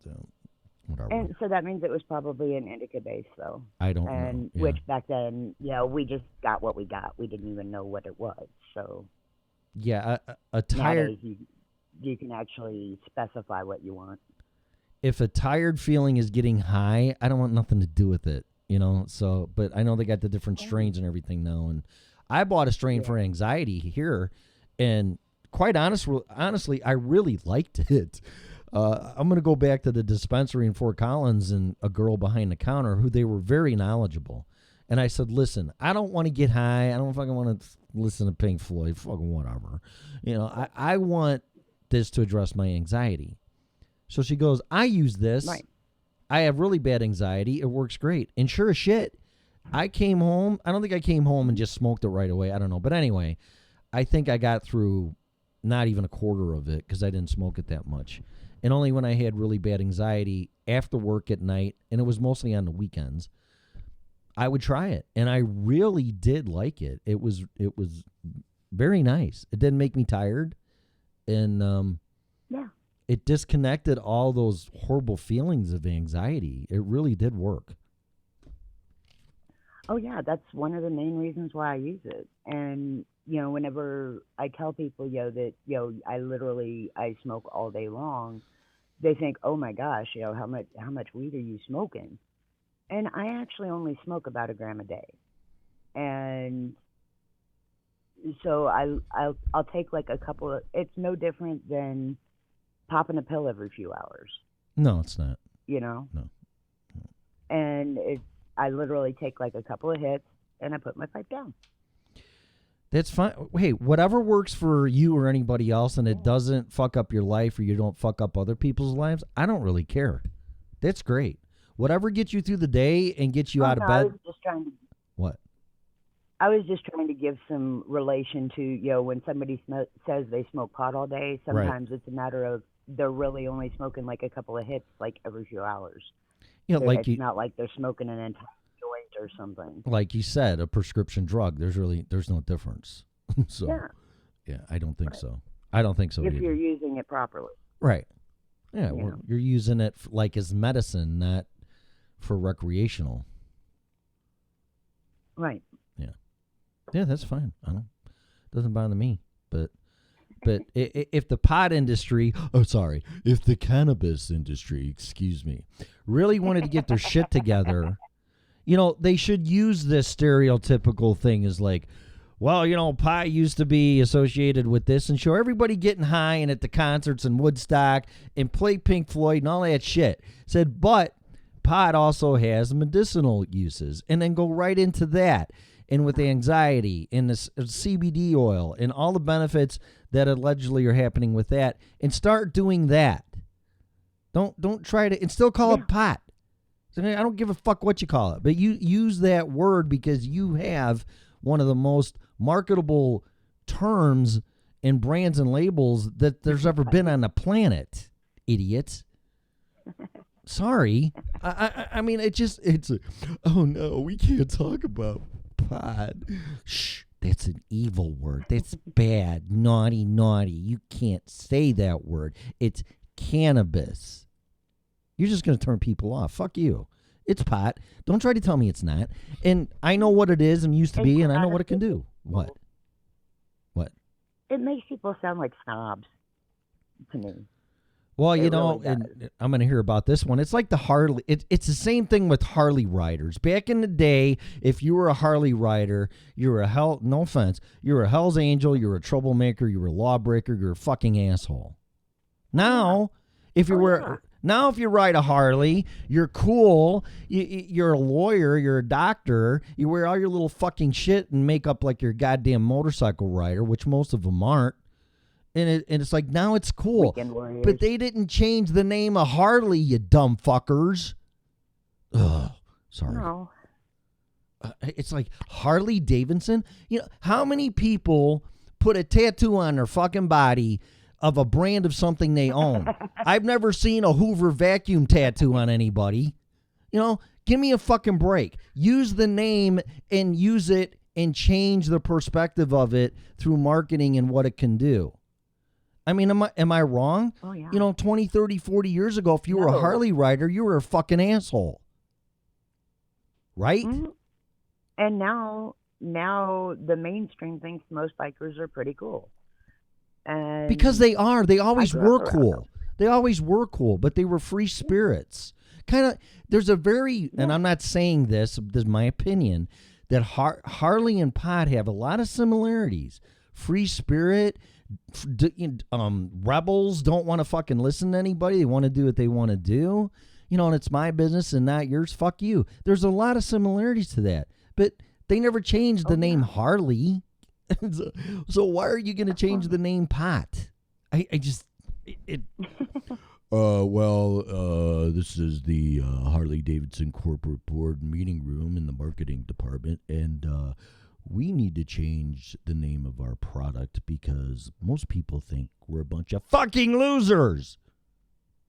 So, whatever. And so that means it was probably an indica base, though. I don't know. Yeah. Which back then, we just got what we got. We didn't even know what it was. So yeah, a tired. Nowadays, you can actually specify what you want. If a tired feeling is getting high, I don't want nothing to do with it. So, but I know they got the different strains and everything now, and I bought a strain for anxiety here, and quite honestly, I really liked it. I'm going to go back to the dispensary in Fort Collins and a girl behind the counter who they were very knowledgeable. And I said, listen, I don't want to get high. I don't fucking want to listen to Pink Floyd, fucking whatever. I want this to address my anxiety. So she goes, I use this. Right. I have really bad anxiety. It works great. And sure as shit, I came home. I don't think I came home and just smoked it right away. I don't know. But anyway, I think I got through not even a quarter of it because I didn't smoke it that much. And only when I had really bad anxiety after work at night, and it was mostly on the weekends, I would try it. And I really did like it. It was very nice. It didn't make me tired. And it disconnected all those horrible feelings of anxiety. It really did work. Oh, yeah, that's one of the main reasons why I use it. And, whenever I tell people, that, I smoke all day long, they think, oh my gosh, how much weed are you smoking? And I actually only smoke about 1 gram a day. And so I'll take like a couple of, it's no different than popping a pill every few hours. No, it's not. No. And I literally take like a couple of hits and I put my pipe down. That's fine. Hey, whatever works for you or anybody else, and it doesn't fuck up your life or you don't fuck up other people's lives, I don't really care. That's great. Whatever gets you through the day and gets you out of bed. I was just trying to. What? I was just trying to give some relation to, when somebody says they smoke pot all day, sometimes It's a matter of they're really only smoking like a couple of hits like every few hours. You know, like It's not like they're smoking an entire joint or something. like you said, a prescription drug. There's no difference. So Yeah. yeah, I don't think so. I don't think so If either. you're using it properly. Right. Yeah, Yeah. you're using it like as medicine, not for recreational. Right. Yeah, that's fine. I don't. Doesn't bother me. But if the pot industry, if the cannabis industry, excuse me, really wanted to get their shit together, they should use this stereotypical thing as like, well, pot used to be associated with this and show everybody getting high and at the concerts in Woodstock and play Pink Floyd and all that shit. Said, but pot also has medicinal uses, and then go right into that. And with anxiety and the CBD oil and all the benefits that allegedly are happening with that, and start doing that. Don't try to, and still call it pot. I don't give a fuck what you call it, but you use that word because you have one of the most marketable terms and brands and labels that there's ever been on the planet, idiots. Sorry. I mean, oh no, we can't talk about pot. Shh, that's an evil word. That's bad. Naughty. You can't say that word. It's cannabis. You're just going to turn people off. Fuck you. It's pot. Don't try to tell me it's not. And I know what it is and used to be, and I know what it can do. What? It makes people sound like snobs to me. Well, It really and I'm going to hear about this one. It's like the Harley. It's the same thing with Harley riders. Back in the day, if you were a Harley rider, you were no offense, you were a Hell's Angel, you were a troublemaker, you were a lawbreaker, you're a fucking asshole. Now, if you if you ride a Harley, you're cool. You're a lawyer. You're a doctor. You wear all your little fucking shit and make up like you're a goddamn motorcycle rider, which most of them aren't. And it's like, now it's cool. But they didn't change the name of Harley, you dumb fuckers. Ugh, sorry. No. It's like Harley Davidson. How many people put a tattoo on their fucking body of a brand of something they own? I've never seen a Hoover vacuum tattoo on anybody. Give me a fucking break. Use the name and use it and change the perspective of it through marketing and what it can do. I mean, am I wrong? Oh, yeah. 20, 30, 40 years ago, if you were a Harley rider, you were a fucking asshole. Right? Mm-hmm. And now the mainstream thinks most bikers are pretty cool. And because they are. They always were cool. Them. They always were cool, but they were free spirits. Kind of, there's a very, and I'm not saying this is my opinion, that Harley and pot have a lot of similarities. Free spirit, rebels don't want to fucking listen to anybody. They want to do what they want to do. And it's my business and not yours. Fuck you. There's a lot of similarities to that, but they never changed the name Harley. So why are you going to change the name pot? This is the Harley Davidson corporate board meeting room in the marketing department, and we need to change the name of our product because most people think we're a bunch of fucking losers.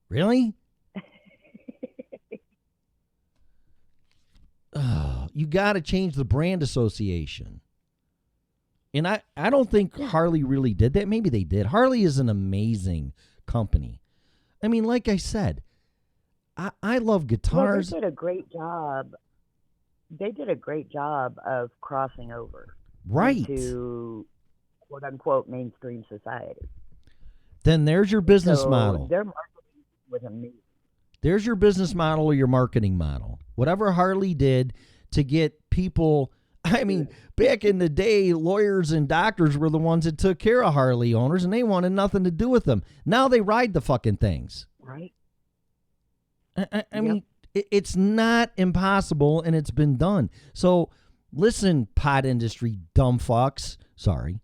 Really? You got to change the brand association. And I don't think Harley really did that. Maybe they did. Harley is an amazing company. I mean, like I said, I love guitars. Well, they did a great job. They did a great job of crossing over into quote unquote mainstream society. Then there's your business model. Their marketing was amazing. There's your business model or your marketing model. Whatever Harley did to get people. I mean, back in the day, lawyers and doctors were the ones that took care of Harley owners, and they wanted nothing to do with them. Now they ride the fucking things. Right. I mean, it's not impossible, and it's been done. So listen, pot industry dumb fucks. Sorry.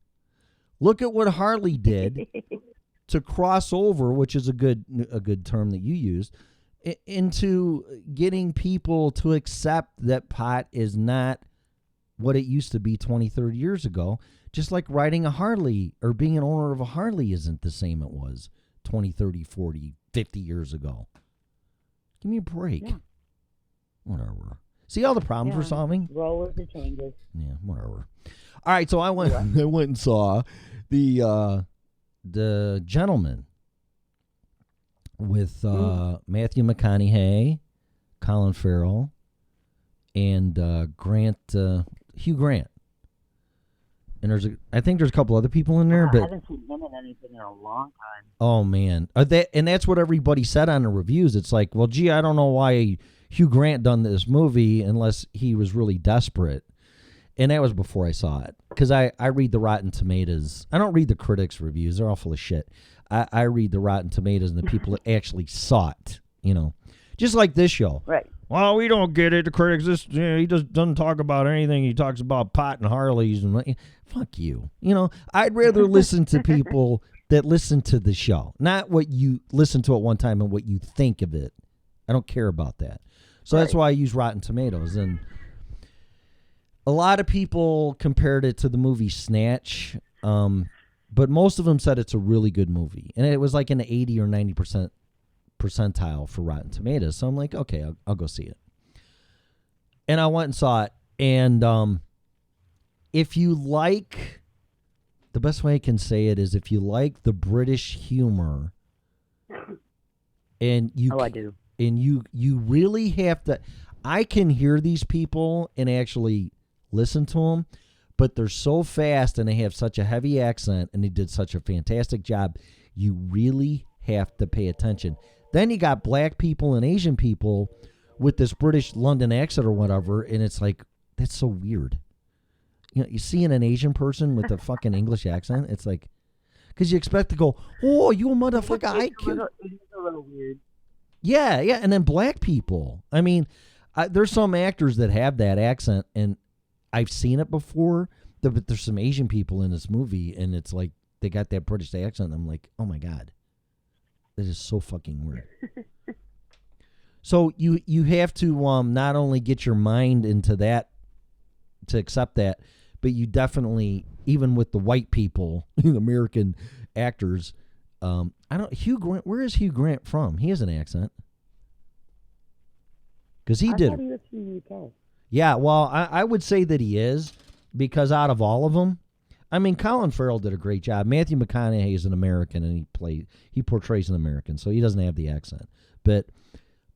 Look at what Harley did to cross over, which is a good term that you used, into getting people to accept that pot is not what it used to be 20, 30 years ago. Just like riding a Harley or being an owner of a Harley isn't the same it was 20, 30, 40, 50 years ago. Give me a break. Yeah. Whatever. See all the problems we're solving? Roll with the changes. Yeah, whatever. All right, so I went and saw the Gentleman with Matthew McConaughey, Colin Farrell, and Hugh Grant. And I think there's a couple other people in there, but I haven't seen him in anything in a long time. Oh man, and that's what everybody said on the reviews. It's like, well, gee, I don't know why Hugh Grant done this movie unless he was really desperate. And that was before I saw it, because I read the Rotten Tomatoes. I don't read the critics' reviews; they're all full of shit. I read the Rotten Tomatoes and the people that actually saw it. Just like this show. Right. Well, we don't get it. The critics, he just doesn't talk about anything. He talks about pot and Harleys and fuck you. I'd rather listen to people that listen to the show, not what you listen to at one time and what you think of it. I don't care about that. So that's why I use Rotten Tomatoes. And a lot of people compared it to the movie Snatch, but most of them said it's a really good movie. And it was like in the 80 or 90% percentile for Rotten Tomatoes. So I'm like, okay, I'll go see it. And I went and saw it. And if you like, the best way I can say it is if you like the British humor, and you, I do. And you really have to. I can hear these people and actually listen to them, but they're so fast and they have such a heavy accent, and they did such a fantastic job. You really have to pay attention. Then you got black people and Asian people with this British London accent or whatever, and it's like, that's so weird. You seeing an Asian person with a fucking English accent, it's like, because you expect to go, oh, you a motherfucker. It's a little weird. Yeah, and then black people. I mean, there's some actors that have that accent, and I've seen it before, but there's some Asian people in this movie, and it's like, they got that British accent, and I'm like, oh my God. That is so fucking weird. So you have to not only get your mind into that to accept that, but you definitely, even with the white people, American actors, Hugh Grant. Where is Hugh Grant from? He has an accent. Because he did. I thought he was from the UK. Yeah, well, I would say that he is, because out of all of them, I mean, Colin Farrell did a great job. Matthew McConaughey is an American, and he portrays an American, so he doesn't have the accent. But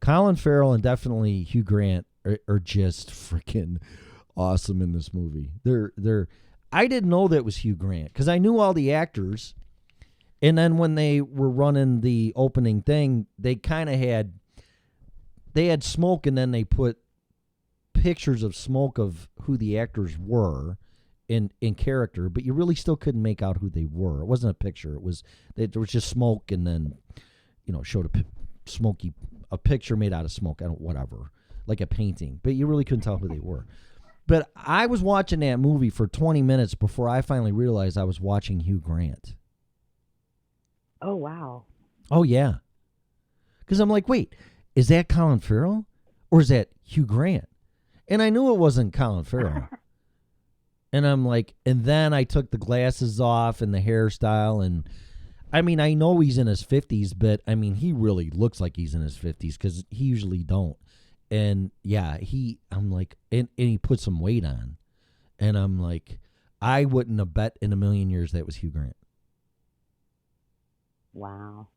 Colin Farrell and definitely Hugh Grant are just freaking awesome in this movie. I didn't know that was Hugh Grant, because I knew all the actors, and then when they were running the opening thing, they kind of had smoke, and then they put pictures of smoke of who the actors were in character, but you really still couldn't make out who they were. It wasn't a picture. There was just smoke, and then showed a picture made out of smoke. Whatever, like a painting, but you really couldn't tell who they were. But I was watching that movie for 20 minutes before I finally realized I was watching Hugh Grant. Oh wow. Oh yeah, because I'm like, wait, is that Colin Farrell or is that Hugh Grant? And I knew it wasn't Colin Farrell. And I'm like, and then I took the glasses off and the hairstyle, and I mean, I know he's in his 50s, but I mean, he really looks like he's in his 50s, because he usually don't. And yeah, I'm like, and he put some weight on, and I'm like, I wouldn't have bet in a million years that was Hugh Grant. Wow.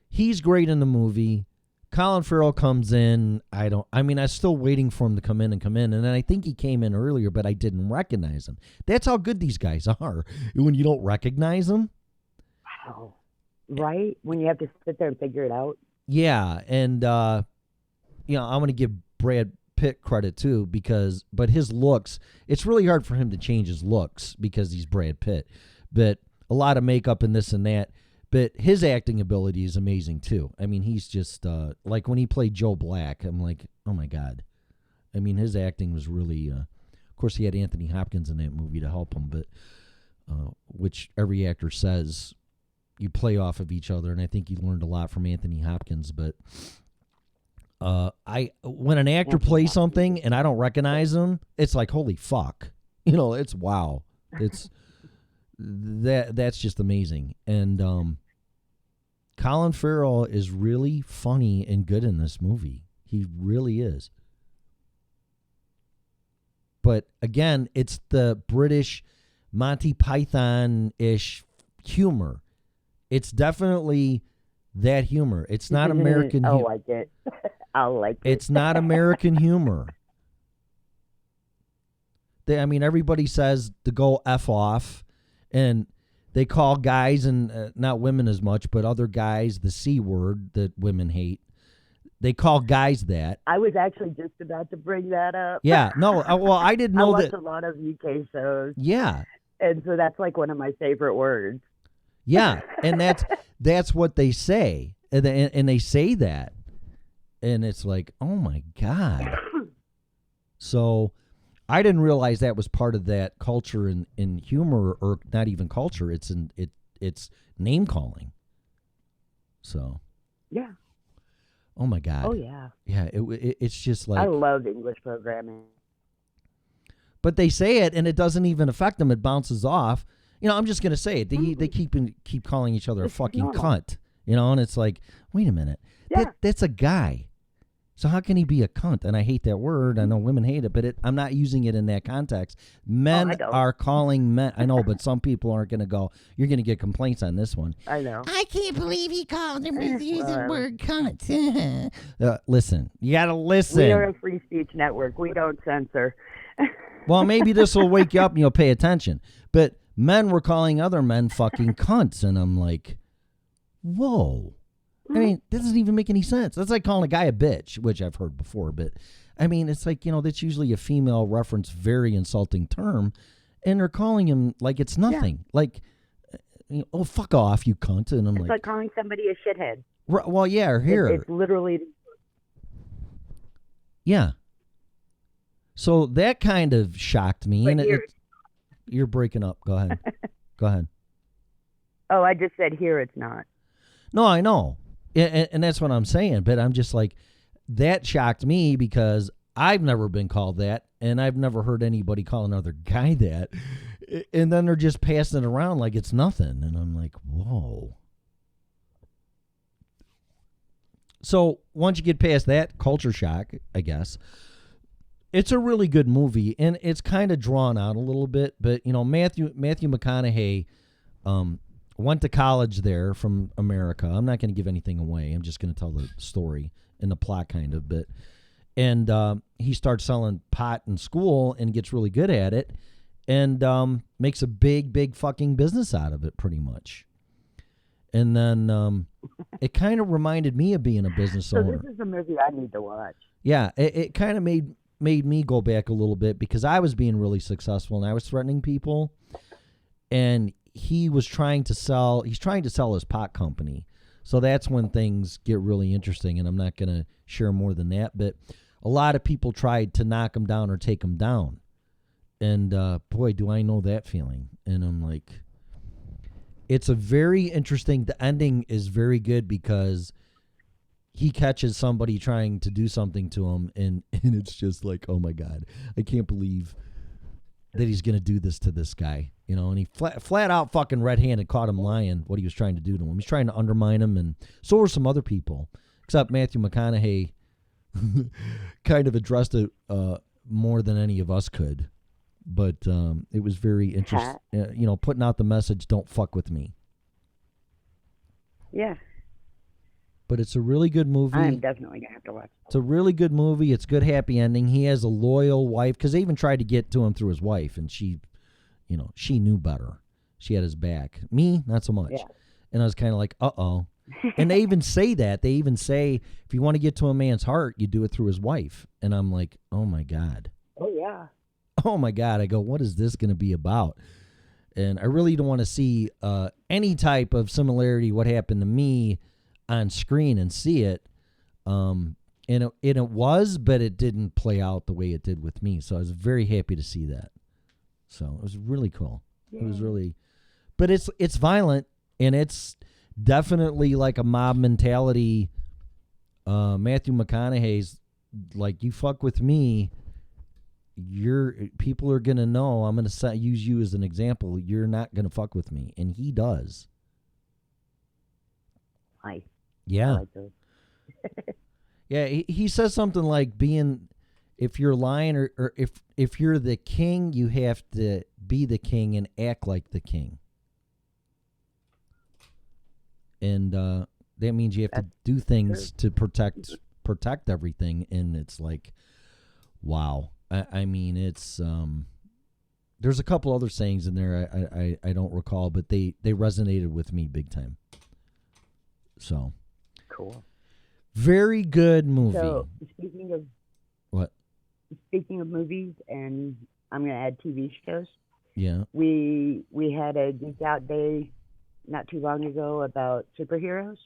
He's great in the movie. Colin Farrell comes in. I'm still waiting for him to come in. And then I think he came in earlier, but I didn't recognize him. That's how good these guys are. When you don't recognize them. Wow. Right? When you have to sit there and figure it out. Yeah. And, I'm going to give Brad Pitt credit too, but his looks, it's really hard for him to change his looks because he's Brad Pitt. But a lot of makeup and this and that. But his acting ability is amazing, too. I mean, he's just, like when he played Joe Black, I'm like, oh, my God. I mean, his acting was really, of course, he had Anthony Hopkins in that movie to help him, but which every actor says you play off of each other, and I think he learned a lot from Anthony Hopkins. But when an actor plays something and I don't recognize him, it's like, holy fuck. It's wow. It's... That's just amazing. And Colin Farrell is really funny and good in this movie. He really is. But again, it's the British Monty Python-ish humor. It's definitely that humor. It's not American I'll humor. like it. I'll like it. It's not American humor. I mean, everybody says to go F off, and they call guys, and not women as much, but other guys, the C word that women hate. They call guys that. I was actually just about to bring that up. Yeah, no, well, I didn't know I watch that. a lot of UK shows, Yeah, and so that's like one of my favorite words. yeah, and that's what they say, and they say that, and it's like, oh my God. So I didn't realize that was part of that culture in humor, or not even culture. It's name calling. So Yeah. oh my God. Oh yeah. Yeah, it's just like, I love English programming. but they say it and it doesn't even affect them. It bounces off. I'm just gonna say it. They keep calling each other a It's fucking normal. cunt. And it's like, wait a minute, Yeah. that's a guy. So how can he be a cunt? And I hate that word. I know women hate it, but I'm not using it in that context. Men don't. are calling men. I know, but some people aren't going to go. You're going to get complaints on this one. I know. I can't believe he called him using the word cunt. Listen, you got to listen. We are a free speech network. We don't censor. Well, maybe this will wake you up and you'll pay attention. But men were calling other men fucking cunts, and I'm like, whoa. I mean, that doesn't even make any sense. That's like calling a guy a bitch, which I've heard before. But, I mean, it's like, that's usually a female reference, very insulting term. And they're calling him like it's nothing. Yeah. Like, oh, fuck off, you cunt. And I'm it's like calling somebody a shithead. Well, yeah, or here. It's literally. Yeah. So that kind of shocked me. But And you're breaking up. Go ahead. Go ahead. Oh, I just said here it's not. No, I know. And that's what I'm saying. But I'm just like, that shocked me because I've never been called that. And I've never heard anybody call another guy that. And then they're just passing it around like it's nothing. And I'm like, whoa. So once you get past that culture shock, I guess, it's a really good movie. And it's kind of drawn out a little bit. But, Matthew McConaughey went to college there from America. I'm not going to give anything away. I'm just going to tell the story and the plot kind of bit. And he starts selling pot in school and gets really good at it and makes a big fucking business out of it pretty much. And then it kind of reminded me of being a business owner. So this is a movie I need to watch. Yeah, it kind of made me go back a little bit because I was being really successful and I was threatening people. And he's trying to sell his pot company. So that's when things get really interesting, and I'm not going to share more than that, but a lot of people tried to knock him down or take him down. And boy, do I know that feeling. And I'm like, it's a very interesting, the ending is very good because he catches somebody trying to do something to him, and it's just like, oh my God, I can't believe that he's going to do this to this guy, and he flat out fucking red-handed caught him lying what he was trying to do to him. He's trying to undermine him, and so were some other people, except Matthew McConaughey kind of addressed it more than any of us could. But it was very interesting, putting out the message, don't fuck with me. Yeah. But it's a really good movie. I'm definitely going to have to watch it. It's a really good movie. It's good, happy ending. He has a loyal wife because they even tried to get to him through his wife, and she knew better. She had his back. Me, not so much. Yeah. And I was kind of like, uh-oh. And they even say that. They even say, if you want to get to a man's heart, you do it through his wife. And I'm like, oh, my God. Oh, yeah. Oh, my God. I go, what is this going to be about? And I really don't want to see any type of similarity what happened to me on screen and see it. And it was, but it didn't play out the way it did with me. So I was very happy to see that. So it was really cool. Yeah. It was really, but it's violent, and it's definitely like a mob mentality. Matthew McConaughey's like, you fuck with me, people are gonna know. I'm gonna use you as an example. You're not gonna fuck with me, and he does. Hi. Yeah. Yeah, he says something like if you're lying or if you're the king, you have to be the king and act like the king. And that means you have to do things to protect everything. And it's like, wow. I mean, it's there's a couple other sayings in there I don't recall, but they resonated with me big time. So cool. Very good movie. So speaking of what? Speaking of movies, and I'm going to add TV shows. Yeah. We had a geek out day not too long ago about superheroes.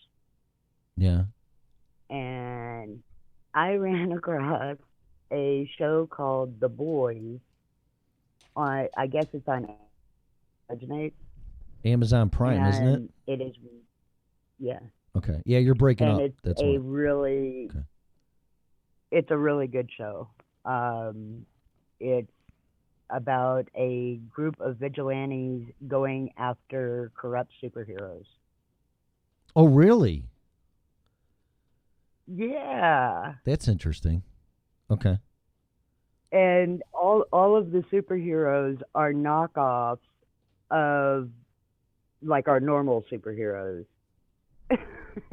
Yeah. And I ran across a show called The Boys. I guess it's on Amazon Prime, isn't it? It is, yeah. Okay. Yeah, you're breaking and up. It's That's a what. really, Okay. It's a really good show. It's about a group of vigilantes going after corrupt superheroes. Oh, really? Yeah. That's interesting. Okay. And all of the superheroes are knockoffs of like our normal superheroes.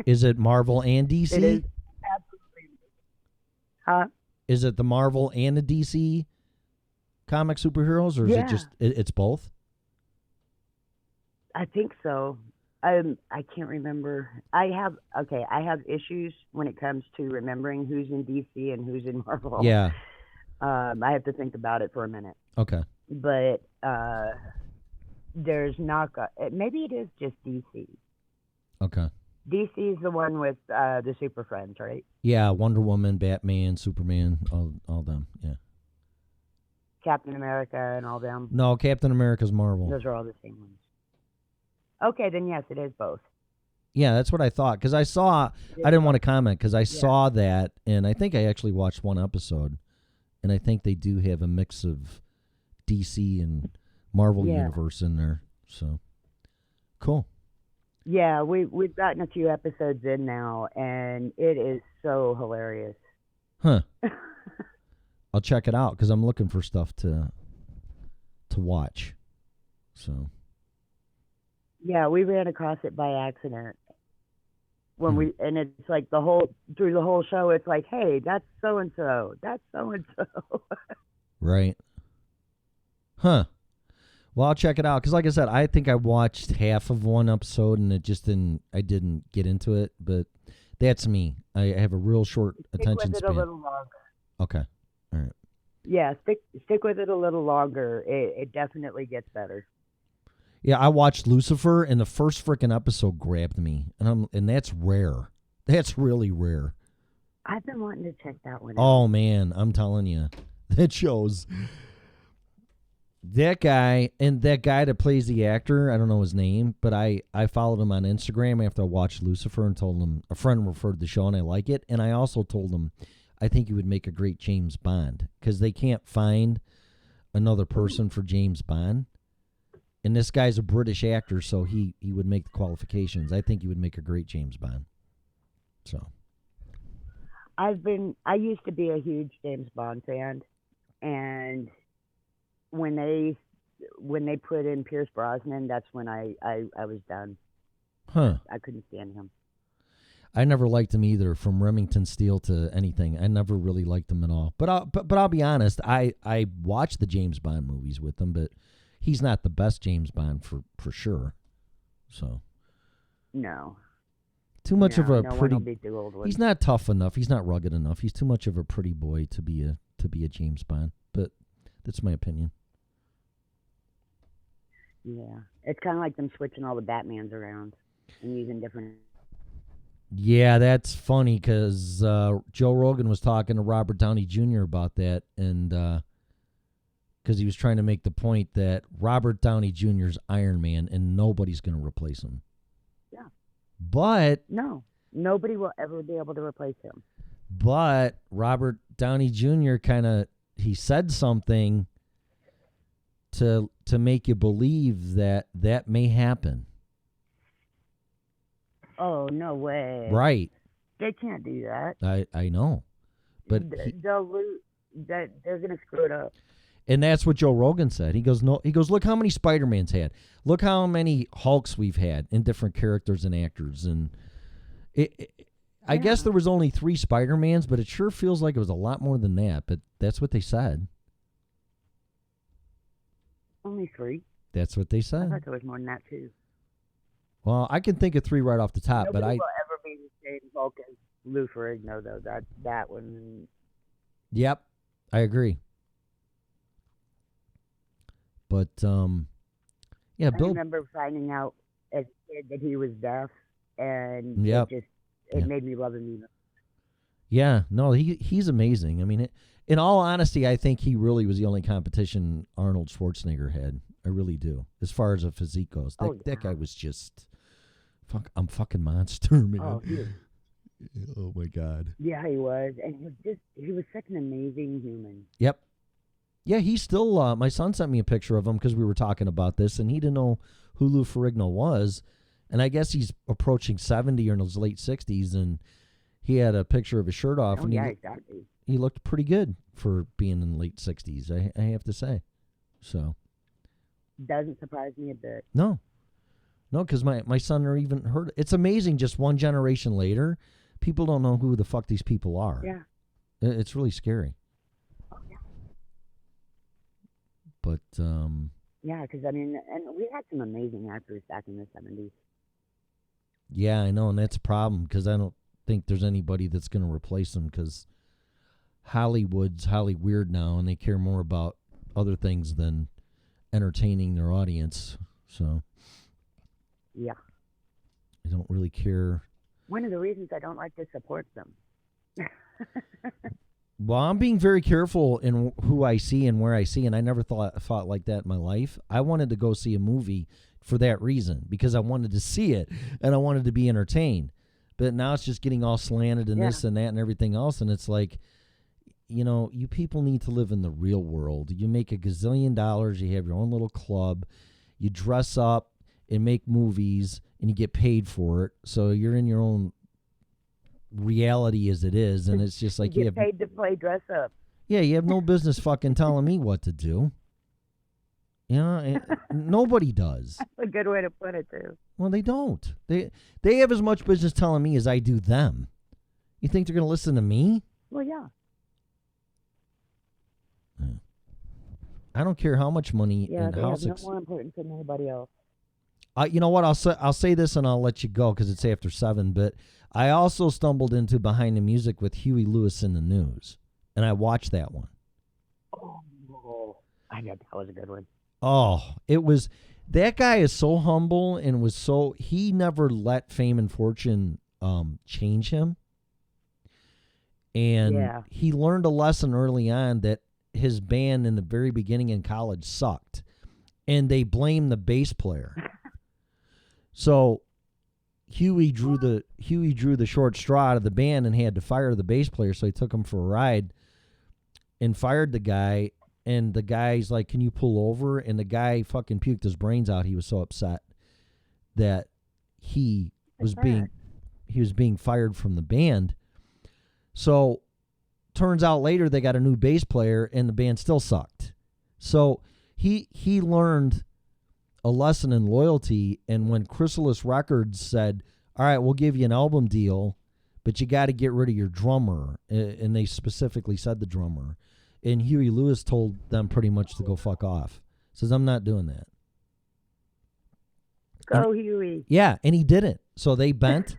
Is it Marvel and DC? It is absolutely. Huh? Is it the Marvel and the DC comic superheroes, or is it just it's both? I think so. I can't remember. I have issues when it comes to remembering who's in DC and who's in Marvel. Yeah. I have to think about it for a minute. Okay. But there's maybe it is just DC. Okay. DC is the one with the Super Friends, right? Yeah, Wonder Woman, Batman, Superman, all them. Yeah. Captain America and all them. No, Captain America's Marvel. Those are all the same ones. Okay, then yes, it is both. Yeah, that's what I thought. Because I didn't want to comment because I saw that, and I think I actually watched one episode, and I think they do have a mix of DC and Marvel universe in there. So, cool. Yeah, we've gotten a few episodes in now, and it is so hilarious. Huh. I'll check it out because I'm looking for stuff to watch. So. Yeah, we ran across it by accident when and it's like through the whole show, it's like, hey, that's so and so, that's so and so. Right. Huh. Well, I'll check it out because, like I said, I think I watched half of one episode and I didn't get into it. But that's me. I have a real short attention span. Stick with it a little longer. Okay. All right. Yeah, stick with it a little longer. It definitely gets better. Yeah, I watched Lucifer, and the first freaking episode grabbed me, and that's rare. That's really rare. I've been wanting to check that one out. Oh man, I'm telling you, that shows. That guy that plays the actor, I don't know his name, but I followed him on Instagram after I watched Lucifer and told him a friend referred the show and I like it, and I also told him I think he would make a great James Bond because they can't find another person for James Bond. And this guy's a British actor, so he would make the qualifications. I think he would make a great James Bond. So, I used to be a huge James Bond fan, and when they put in Pierce Brosnan, that's when I was done. Huh? I couldn't stand him. I never liked him either, from Remington Steele to anything. I never really liked him at all. But I'll be honest. I watched the James Bond movies with him, but he's not the best James Bond for sure. So no, too much of a no pretty. one will be too old with he's not tough enough. He's not rugged enough. He's too much of a pretty boy to be a James Bond. But that's my opinion. Yeah, it's kind of like them switching all the Batmans around and using different. Yeah, that's funny because Joe Rogan was talking to Robert Downey Jr. about that, and because he was trying to make the point that Robert Downey Jr. is Iron Man, and nobody's going to replace him. Yeah. But no, nobody will ever be able to replace him. But Robert Downey Jr. he said something to make you believe that may happen. Oh, no way. Right. They can't do that. I know. But that they're gonna screw it up. And that's what Joe Rogan said. He goes, no. He goes, look how many Spider-Mans had. Look how many Hulks we've had in different characters and actors. And I guess there was only 3 Spider-Mans, but it sure feels like it was a lot more than that. But that's what they said. Only 3. That's what they I said. thought there was more than that too. Well, I can think of 3 right off the top, Nobody but will ever be the same Hulk as Lou Ferrigno, though. That one. Yep, I agree. But yeah, I Bill. remember finding out as a kid that he was deaf, and Yep. it made me love him even. Yeah, no, he's amazing. I mean, in all honesty, I think he really was the only competition Arnold Schwarzenegger had. I really do, as far as a physique goes. That guy was just I'm fucking monster, man. Oh, Oh my God. yeah, he was, and he was such an amazing human. Yep. Yeah, he's still. My son sent me a picture of him because we were talking about this, and he didn't know who Lou Ferrigno was, and I guess he's approaching 70 or in his late 60s, and he had a picture of his shirt off, Oh, and yeah, exactly. he looked pretty good for being in the late 60s. I have to say, so Doesn't surprise me a bit. no, because my son never even heard. It's amazing. Just one generation later, people don't know who the fuck these people are. Yeah. It's really scary. Oh, yeah. But Yeah, because I mean, and we had some amazing actors back in the 70s. yeah, I know, and that's a problem because I don't think there's anybody that's going to replace them because Hollywood's weird now, and they care more about other things than entertaining their audience. So Yeah. I don't really care. One of the reasons I don't like to support them. Well, I'm being very careful in who I see and where I see, and I never thought like that in my life. I wanted to go see a movie for that reason because I wanted to see it and I wanted to be entertained. But now it's just getting all slanted and this and that and everything else, and it's like, you people need to live in the real world. You make a gazillion dollars, you have your own little club, you dress up and make movies, and you get paid for it. So you're in your own reality as it is, and it's just like you get paid to play dress up. Yeah, you have no business fucking telling me what to do. Nobody does. That's a good way to put it, too. Well, they don't. They have as much business telling me as I do them. You think they're going to listen to me? Well, yeah. I don't care how much money and how they have no more importance than anybody else. You know what? I'll say this and I'll let you go because it's after 7. But I also stumbled into Behind the Music with Huey Lewis in the News, and I watched that one. Oh, I know that was a good one. Oh, it was. That guy is so humble and he never let fame and fortune change him. And he learned a lesson early on that his band in the very beginning in college sucked, and they blamed the bass player. So Huey drew the short straw out of the band and had to fire the bass player. So he took him for a ride and fired the guy. And the guy's like, "Can you pull over?" And the guy fucking puked his brains out. He was so upset that he was being fired from the band. So turns out later they got a new bass player and the band still sucked. So he learned a lesson in loyalty. And when Chrysalis Records said, "All right, we'll give you an album deal, but you got to get rid of your drummer," and they specifically said the drummer, and Huey Lewis told them pretty much to go fuck off. Says, "I'm not doing that." Go, Huey. Yeah, and he didn't. So they bent.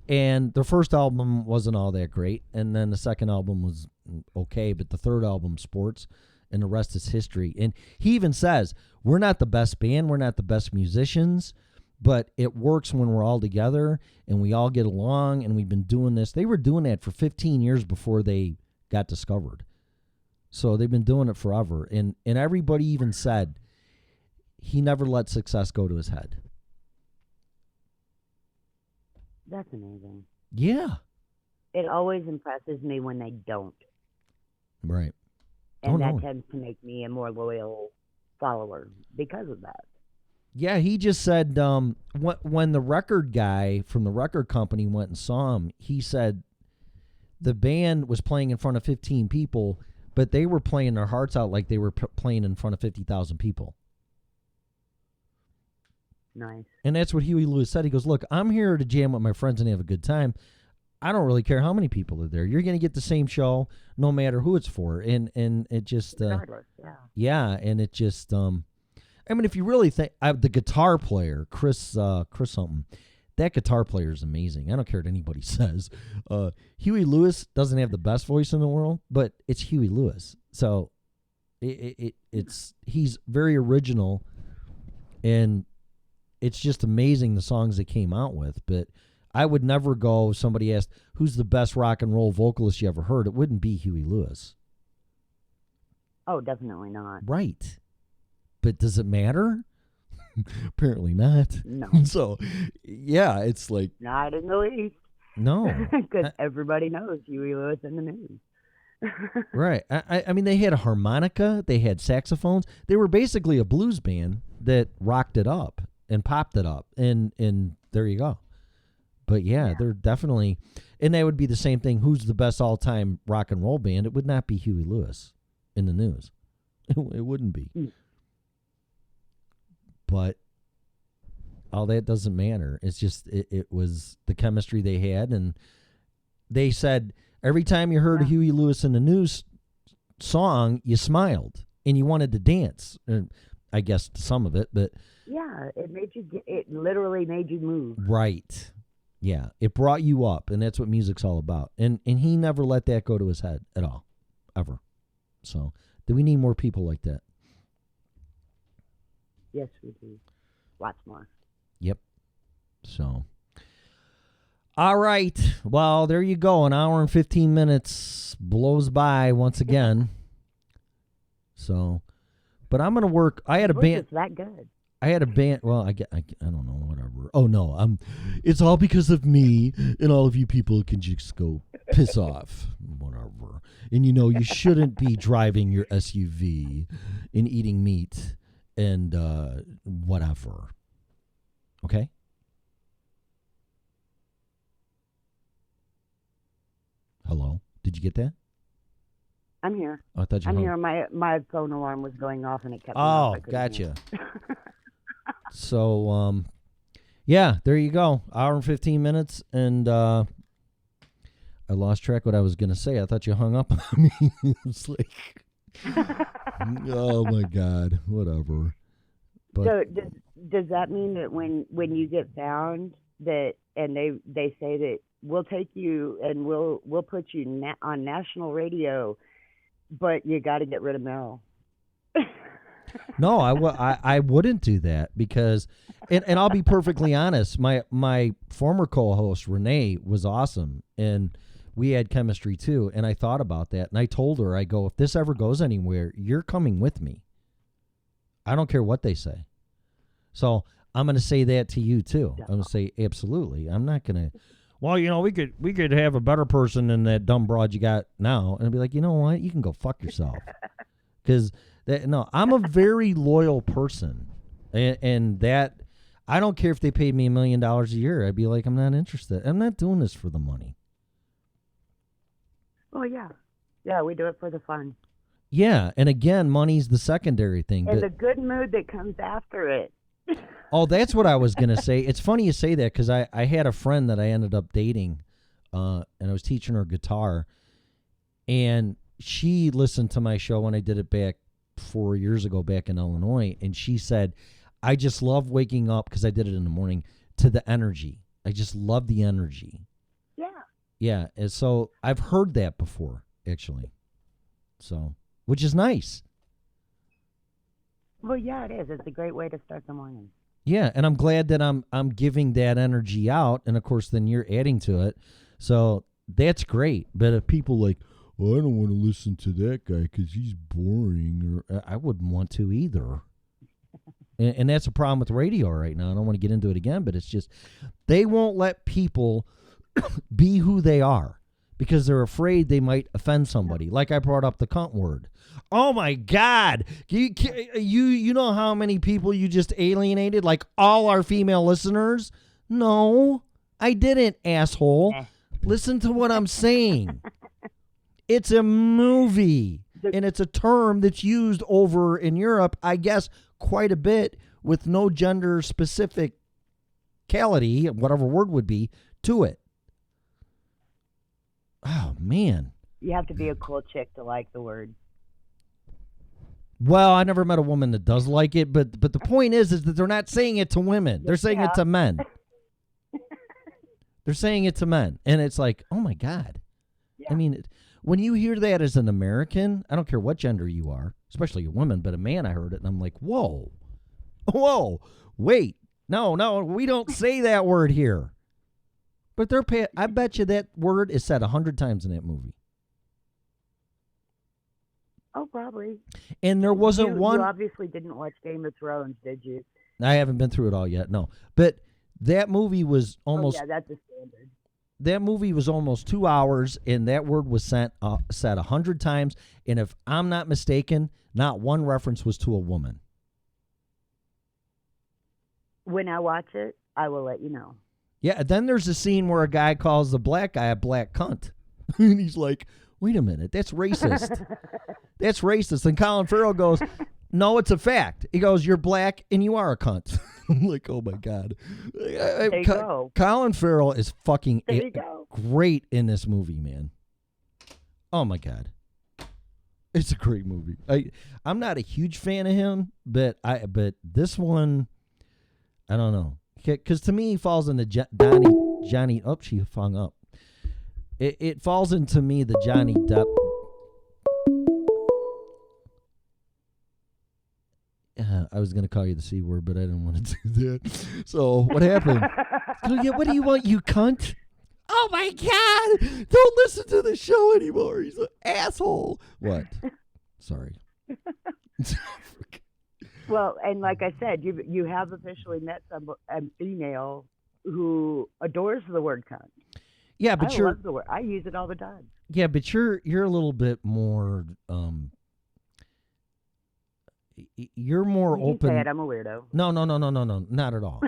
And their first album wasn't all that great. And then the second album was okay. But the third album, Sports, and the rest is history. And he even says, "We're not the best band. We're not the best musicians. But it works when we're all together and we all get along. And we've been doing this." They were doing that for 15 years before they got discovered. So they've been doing it forever. And everybody even said he never let success go to his head. That's amazing. Yeah. It always impresses me when they don't. Right. And that tends to make me a more loyal follower because of that. Yeah, he just said when the record guy from the record company went and saw him, he said the band was playing in front of 15 people, but they were playing their hearts out like they were playing in front of 50,000 people. Nice. And that's what Huey Lewis said. He goes, look, I'm here to jam with my friends and have a good time. I don't really care how many people are there. You're going to get the same show no matter who it's for. And it just, yeah. And it just, I mean, if you really think, the guitar player, Chris something, that guitar player is amazing. I don't care what anybody says. Huey Lewis doesn't have the best voice in the world, but it's Huey Lewis. So he's very original, and it's just amazing the songs they came out with. But I would never go, if somebody asked, who's the best rock and roll vocalist you ever heard? It wouldn't be Huey Lewis. Oh, definitely not. Right. But does it matter? Apparently not. No. So, yeah, it's like... Not in the least. No. Because everybody knows Huey Lewis in the news. Right. I mean, they had a harmonica. They had saxophones. They were basically a blues band that rocked it up and popped it up. And there you go. But, yeah, they're definitely... And that would be the same thing. Who's the best all-time rock and roll band? It would not be Huey Lewis in the news. It wouldn't be. But all that doesn't matter. It's just it was the chemistry they had, and they said every time you heard a Huey Lewis in the news song, you smiled and you wanted to dance. I guess some of it, but yeah, it literally made you move. Right. Yeah, it brought you up, and that's what music's all about. And he never let that go to his head at all, ever. So, do we need more people like that? Yes, we do. Lots more. Yep. So, all right. Well, there you go. An hour and 15 minutes blows by once again. So, but I'm going to work. I had a band. It's that good. I had a band. Well, I don't know, whatever. Oh, no. It's all because of me, and all of you people can just go piss off. Whatever. And, you shouldn't be driving your SUV and eating meat. And whatever. Okay? Hello? Did you get that? I'm here. Oh, I thought you I'm hung. here. My phone alarm was going off and it kept me Oh, off. gotcha. So, yeah, there you go. Hour and 15 minutes, and I lost track what I was going to say. I thought you hung up on me. It's like... Oh my God! Whatever. But, so does that mean that when you get found and they say that we'll take you and we'll put you on national radio, but you got to get rid of Mel? No, I wouldn't do that because, and I'll be perfectly honest. My former co-host Renee was awesome, and we had chemistry too, and I thought about that, and I told her, I go, if this ever goes anywhere, you're coming with me. I don't care what they say. So I'm going to say that to you too. I'm going to say, absolutely. I'm not going to, well, we could have a better person than that dumb broad you got now. And I'd be like, you know what? You can go fuck yourself. Because, no, I'm a very loyal person. And that, I don't care if they paid me $1 million a year. I'd be like, I'm not interested. I'm not doing this for the money. Oh, yeah. Yeah, we do it for the fun. Yeah, and again, money's the secondary thing. And the good mood that comes after it. Oh, that's what I was going to say. It's funny you say that because I had a friend that I ended up dating, and I was teaching her guitar, and she listened to my show when I did it back 4 years ago back in Illinois, and she said, I just love waking up, because I did it in the morning, to the energy. I just love the energy. Yeah, and so I've heard that before, actually. So, which is nice. Well, yeah, it is. It's a great way to start the morning. Yeah, and I'm glad that I'm giving that energy out, and of course, then you're adding to it. So that's great. But if people like, well, I don't want to listen to that guy because he's boring, or I wouldn't want to either. And that's a problem with radio right now. I don't want to get into it again, but it's just they won't let people be who they are because they're afraid they might offend somebody. Like I brought up the cunt word. Oh my God. You know how many people you just alienated? Like all our female listeners? No, I didn't, asshole. Listen to what I'm saying. It's a movie. and it's a term that's used over in Europe, I guess, quite a bit with no gender specificality, whatever word would be, to it. Oh, man. You have to be a cool chick to like the word. Well, I never met a woman that does like it, but the point is that they're not saying it to women. They're saying it to men. They're saying it to men. And it's like, oh, my God. Yeah. I mean, when you hear that as an American, I don't care what gender you are, especially a woman, but a man, I heard it, and I'm like, whoa, wait. No, we don't say that word here. But I bet you that word is said 100 times in that movie. Oh, probably. And there wasn't one. You obviously didn't watch Game of Thrones, did you? I haven't been through it all yet, no. But that movie was almost. Oh, yeah, that's a standard. That movie was almost 2 hours, and that word was said 100 times. And if I'm not mistaken, not one reference was to a woman. When I watch it, I will let you know. Yeah, then there's a scene where a guy calls the black guy a black cunt. And he's like, wait a minute, that's racist. That's racist. And Colin Farrell goes, no, it's a fact. He goes, you're black and you are a cunt. I'm like, oh, my God. There you go. Colin Farrell is fucking There you go. great in this movie, man. Oh, my God. It's a great movie. I'm not a huge fan of him, but this one, I don't know. Because to me, he falls into Johnny. Oh, she hung up. It falls into me the Johnny Depp. I was going to call you the C word, but I didn't want to do that. So what happened? Oh, yeah, what do you want, you cunt? Oh, my God. Don't listen to the show anymore. He's an asshole. What? Sorry. Well, and like I said, you have officially met a female who adores the word cunt. Yeah, but I love the word. I use it all the time. Yeah, but you're a little bit more you're more open. Say it, I'm a weirdo. No, not at all.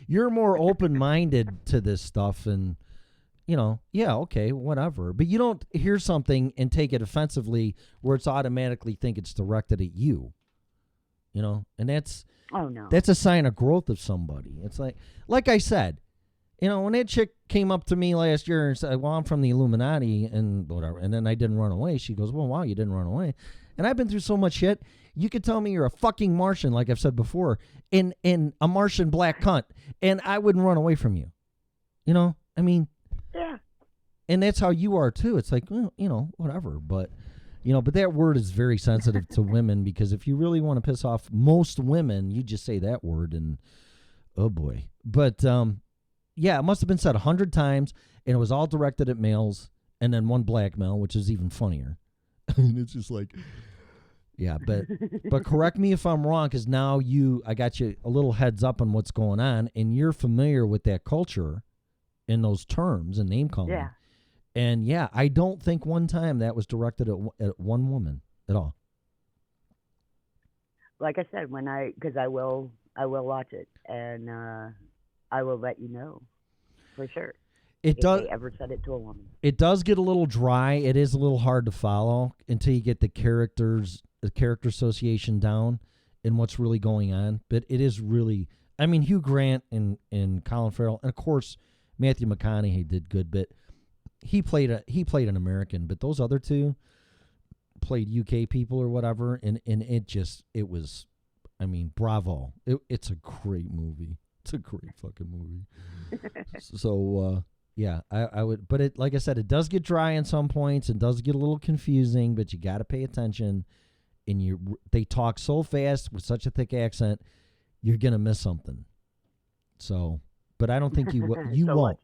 You're more open-minded to this stuff, and yeah, okay, whatever. But you don't hear something and take it offensively, where it's automatically think it's directed at you. And that's a sign of growth of somebody. It's like I said, when that chick came up to me last year and said, well, I'm from the Illuminati and whatever, and then I didn't run away. She goes, well, wow, you didn't run away. And I've been through so much shit. You could tell me you're a fucking Martian, like I've said before, in a Martian black cunt, and I wouldn't run away from you. I mean, yeah. And that's how you are too. It's like, well, whatever. But, but that word is very sensitive to women, because if you really want to piss off most women, you just say that word and, oh boy. But, yeah, it must have been said 100 times, and it was all directed at males, and then one black male, which is even funnier. And it's just like, yeah, but correct me if I'm wrong, because now I got you a little heads up on what's going on, and you're familiar with that culture and those terms and name calling. Yeah. And yeah, I don't think one time that was directed at one woman at all. Like I said, because I will watch it, and I will let you know for sure. If they ever said it to a woman. It does get a little dry. It is a little hard to follow until you get the character association down and what's really going on. But it is really, I mean, Hugh Grant and Colin Farrell, and of course Matthew McConaughey did good, but he played an American. But those other two played UK people or whatever, and it was, I mean, bravo! It's a great movie. It's a great fucking movie. So, yeah, I would, but it, like I said, it does get dry in some points. It does get a little confusing, but you got to pay attention. And they talk so fast with such a thick accent, you're gonna miss something. So, but I don't think you won't.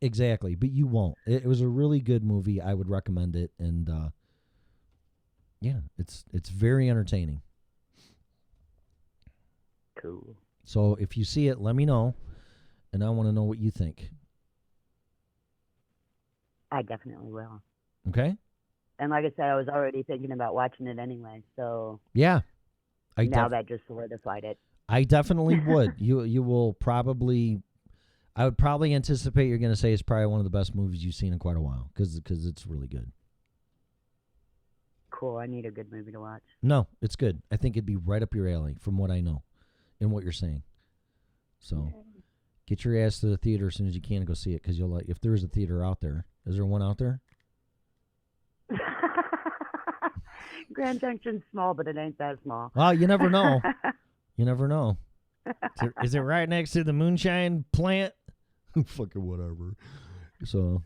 Exactly, but you won't. It was a really good movie. I would recommend it, and yeah, it's very entertaining. Cool. So if you see it, let me know, and I want to know what you think. I definitely will. Okay. And like I said, I was already thinking about watching it anyway, so yeah. That just solidified it. I definitely would. You will probably. I would probably anticipate you're going to say it's probably one of the best movies you've seen in quite a while, because it's really good. cool. I need a good movie to watch. No, it's good. I think it'd be right up your alley from what I know and what you're saying. So get your ass to the theater as soon as you can and go see it, because you'll like, if there is a theater out there. Is there one out there? Grand Junction's small, but it ain't that small. Well, you never know. You never know. Is it right next to the moonshine plant? Fucking whatever. So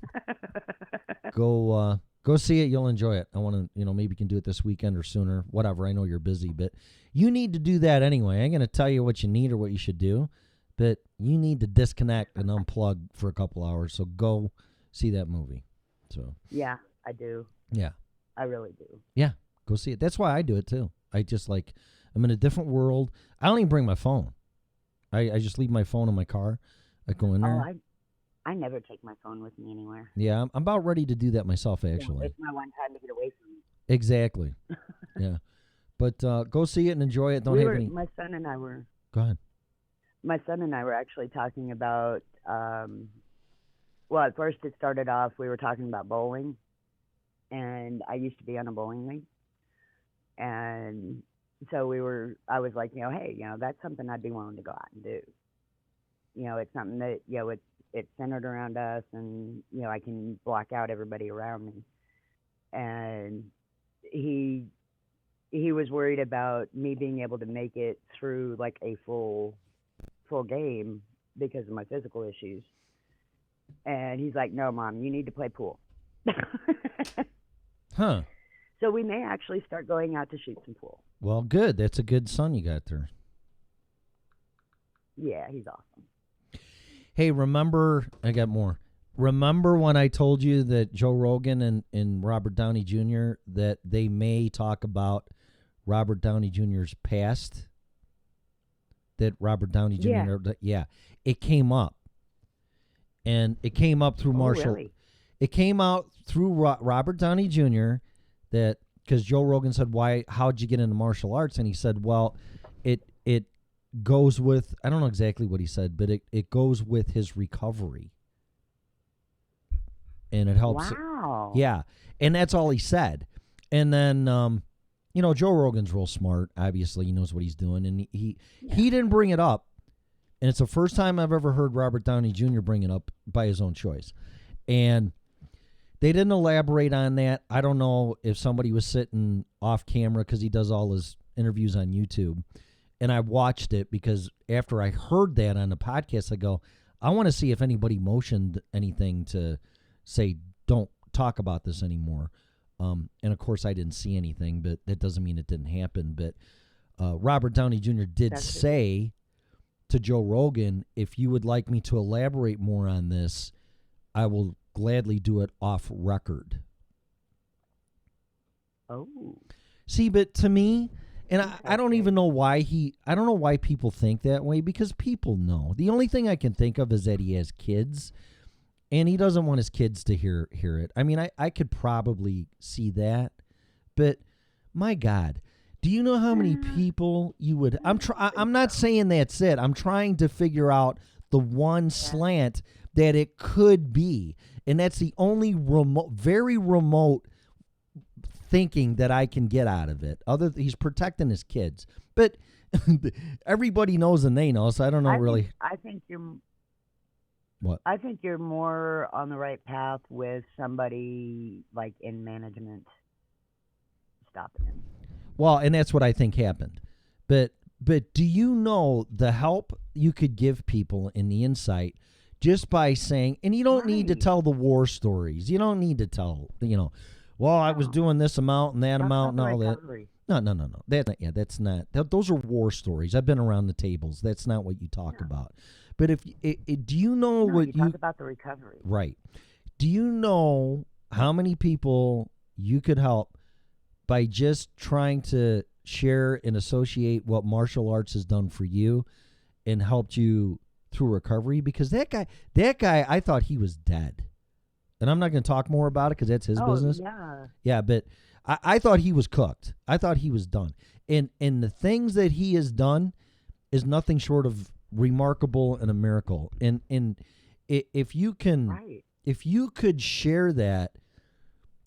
go see it. You'll enjoy it. I want to, maybe you can do it this weekend or sooner. Whatever. I know you're busy, but you need to do that anyway. I ain't going to tell you what you need or what you should do, but you need to disconnect and unplug for a couple hours. So go see that movie. So yeah, I do. Yeah. I really do. Yeah. Go see it. That's why I do it too. I just I'm in a different world. I don't even bring my phone. I just leave my phone in my car. I go in there. Oh, I never take my phone with me anywhere. Yeah, I'm about ready to do that myself, actually. It's my one time to get away from it. Exactly. Yeah. But go see it and enjoy it. My son and I were... Go ahead. My son and I were actually talking about... well, at first it started off, we were talking about bowling. And I used to be on a bowling league. And so I was like, hey, that's something I'd be willing to go out and do. It's something that, it's centered around us, and, I can block out everybody around me. And he was worried about me being able to make it through like a full game because of my physical issues. And he's like, no, Mom, you need to play pool. Huh. So we may actually start going out to shoot some pool. Well, good. That's a good son you got there. Yeah, he's awesome. Hey, remember, I got more. Remember when I told you that Joe Rogan and Robert Downey Jr., that they may talk about Robert Downey Jr.'s past? That Robert Downey Jr., yeah, it came up. And it came up through Marshall. Really? It came out through Robert Downey Jr. that, because Joe Rogan said, how'd you get into martial arts? And he said, well, it goes with, I don't know exactly what he said, but it goes with his recovery. And it helps. Wow. Yeah. And that's all he said. And then, Joe Rogan's real smart. Obviously, he knows what he's doing. And he didn't bring it up. And it's the first time I've ever heard Robert Downey Jr. bring it up by his own choice. And they didn't elaborate on that. I don't know if somebody was sitting off camera, because he does all his interviews on YouTube. And I watched it because after I heard that on the podcast, I go, I want to see if anybody motioned anything to say, don't talk about this anymore. And of course, I didn't see anything, but that doesn't mean it didn't happen. But Robert Downey Jr. did say to Joe Rogan, if you would like me to elaborate more on this, I will gladly do it off record. Oh. See, but to me, and I don't even know why I don't know why people think that way, because people know. The only thing I can think of is that he has kids, and he doesn't want his kids to hear it. I mean, I could probably see that, but my God, do you know how many people you would? I'm not saying that's it. I'm trying to figure out the one slant that it could be, and that's the only very remote thinking that I can get out of it. He's protecting his kids, but everybody knows and they know, so I don't know really. I think you're. What? I think you're more on the right path with somebody like in management stopping him. Well, and that's what I think happened. But do you know the help you could give people in the insight just by saying, and you don't need to tell the war stories. You don't need to tell, well, I was doing this amount and that amount and all that. No. That's not. Those are war stories. I've been around the tables. That's not what you talk about. But do you know what you talk about the recovery? Right. Do you know how many people you could help by just trying to share and associate what martial arts has done for you and helped you through recovery? Because that guy, I thought he was dead. And I'm not going to talk more about it because that's his business. Yeah. Yeah, but I thought he was cooked. I thought he was done. And the things that he has done is nothing short of remarkable and a miracle. And if you can, if you could share that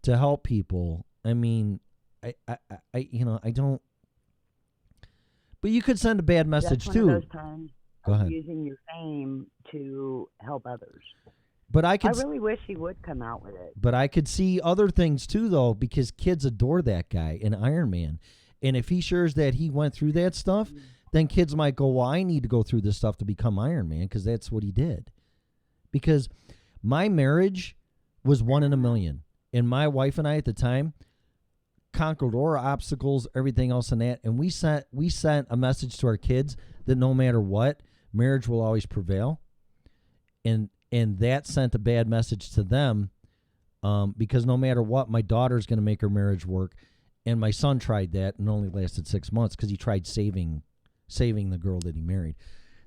to help people, I mean, I don't. But you could send a bad message That's one too. of those times Go of ahead. using your fame to help others. But I I could, really wish he would come out with it. but I could see other things too, though, because kids adore that guy in Iron Man, and if he shares that he went through that stuff, then kids might go, "Well, I need to go through this stuff to become Iron Man because that's what he did." Because my marriage was 1 in a million, and my wife and I at the time conquered all our obstacles, everything else, and that, and we sent a message to our kids that no matter what, marriage will always prevail, and that sent a bad message to them, because no matter what, my daughter's going to make her marriage work, and my son tried that and only lasted 6 months because he tried saving the girl that he married.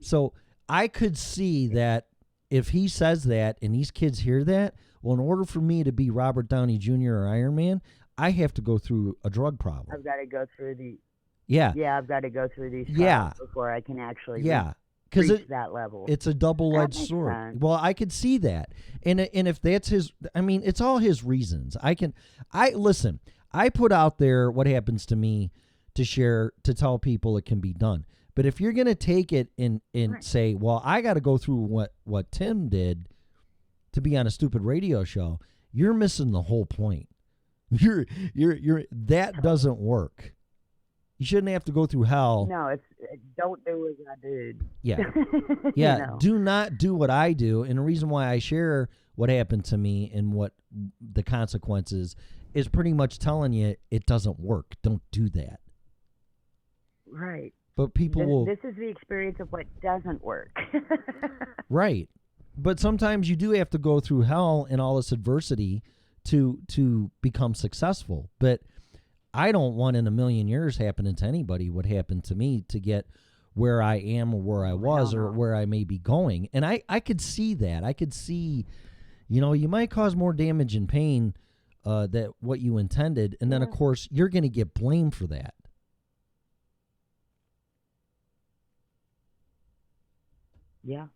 So I could see that if he says that and these kids hear that, well, in order for me to be Robert Downey Jr. or Iron Man, I have to go through a drug problem. I've got to go through the Yeah. I've got to go through these Yeah. trials before I can actually Yeah. Because reach that level. it's a double-edged That makes sword. sense. Well, I could see that, and if that's his, I mean, it's all his reasons. Listen. I put out there what happens to me to share, to tell people it can be done. But if you're going to take it and Right. say, well, I got to go through what Tim did to be on a stupid radio show, you're missing the whole point. That doesn't work. You shouldn't have to go through hell. No, don't do as I did. Yeah. You Yeah, know. do not do what I do. And the reason why I share what happened to me and what the consequences is pretty much telling you it doesn't work. Don't do that. Right. But people will. This is the experience of what doesn't work. Right. But sometimes you do have to go through hell and all this adversity to become successful. But I don't want in a million years happening to anybody what happened to me to get where I am or where I was or where I may be going. And I could see that. I could see, you might cause more damage and pain that what you intended. And then, of course, you're going to get blamed for that. Yeah.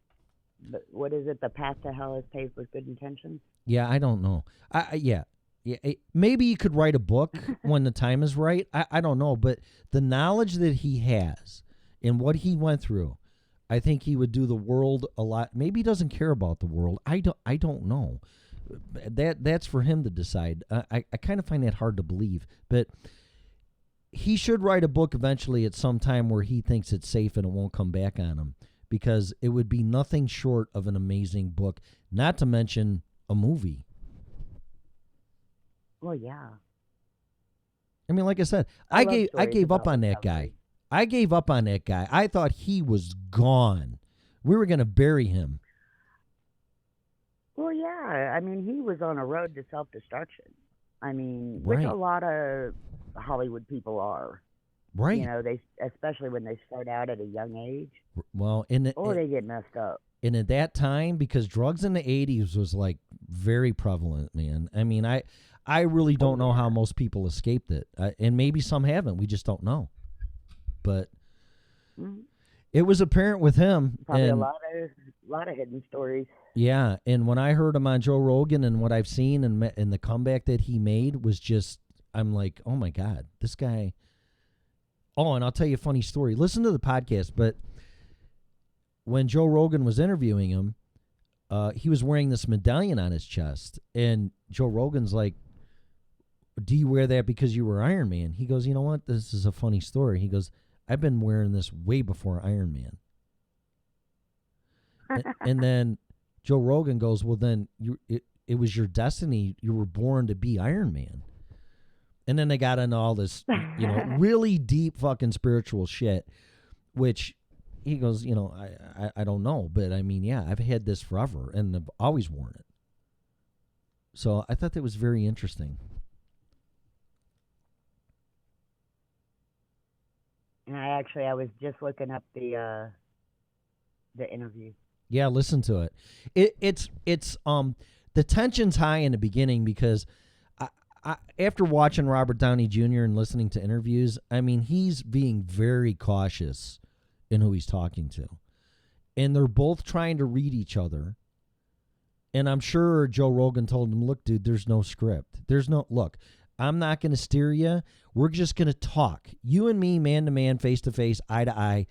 But what is it? The path to hell is paved with good intentions? Yeah, I don't know. Yeah. Maybe you could write a book when the time is right. I don't know. But the knowledge that he has and what he went through, I think he would do the world a lot. Maybe he doesn't care about the world. I don't know. That's for him to decide. I kind of find that hard to believe. But he should write a book eventually at some time where he thinks it's safe and it won't come back on him, because it would be nothing short of an amazing book, not to mention a movie. Well, yeah. I mean, like I said, I gave up about on that recovery. guy. I gave up on that guy. I thought he was gone. We were going to bury him. Well, yeah. I mean, he was on a road to self-destruction. I mean, Right. which a lot of Hollywood people are. Right. They especially when they start out at a young age, Well, or they get messed up. and at that time, because drugs in the 80s was like very prevalent, man. I mean, I really don't know how most people escaped it. And maybe some haven't. We just don't know. But Mhm. it was apparent with him. Probably and, a lot of hidden stories. Yeah, and when I heard him on Joe Rogan and what I've seen and the comeback that he made was just, I'm like, oh my God, this guy. Oh, and I'll tell you a funny story. Listen to the podcast, but when Joe Rogan was interviewing him, he was wearing this medallion on his chest, and Joe Rogan's like, do you wear that because you were Iron Man? He goes, you know what? This is a funny story. He goes, I've been wearing this way before Iron Man. And then Joe Rogan goes, well, then it was your destiny. You were born to be Iron Man. And then they got into all this, really deep fucking spiritual shit, which he goes, I don't know. But I mean, yeah, I've had this forever and I've always worn it. So I thought that was very interesting. And I was just looking up the interview. Yeah, listen to it. It's the tension's high in the beginning because I, after watching Robert Downey Jr. and listening to interviews, I mean, he's being very cautious in who he's talking to. And they're both trying to read each other. And I'm sure Joe Rogan told him, look, dude, there's no script. Look, I'm not going to steer you. We're just going to talk. You and me, man to man, face to face, eye to eye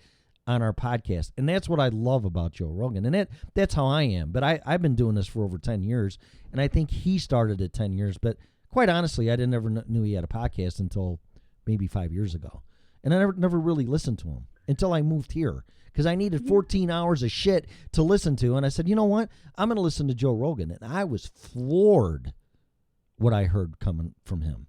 on our podcast. And that's what I love about Joe Rogan. And that's how I am. But I've been doing this for over 10 years. And I think he started at 10 years. But quite honestly, I didn't ever knew he had a podcast until maybe 5 years ago. And I never really listened to him until I moved here because I needed 14 hours of shit to listen to. And I said, you know what? I'm going to listen to Joe Rogan. And I was floored what I heard coming from him.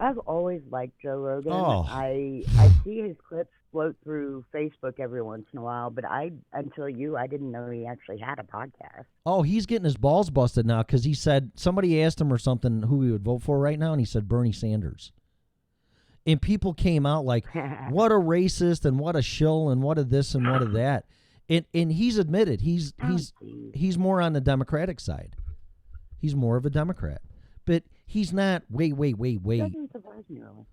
I've always liked Joe Rogan. Oh. I see his clips float through Facebook every once in a while, but I didn't know he actually had a podcast. Oh, he's getting his balls busted now because he said, somebody asked him or something who he would vote for right now, and he said Bernie Sanders. And people came out like, what a racist and what a shill and what a this and what a that. And he's admitted he's more on the Democratic side. He's more of a Democrat. But he's not, wait. Doesn't surprise me, really.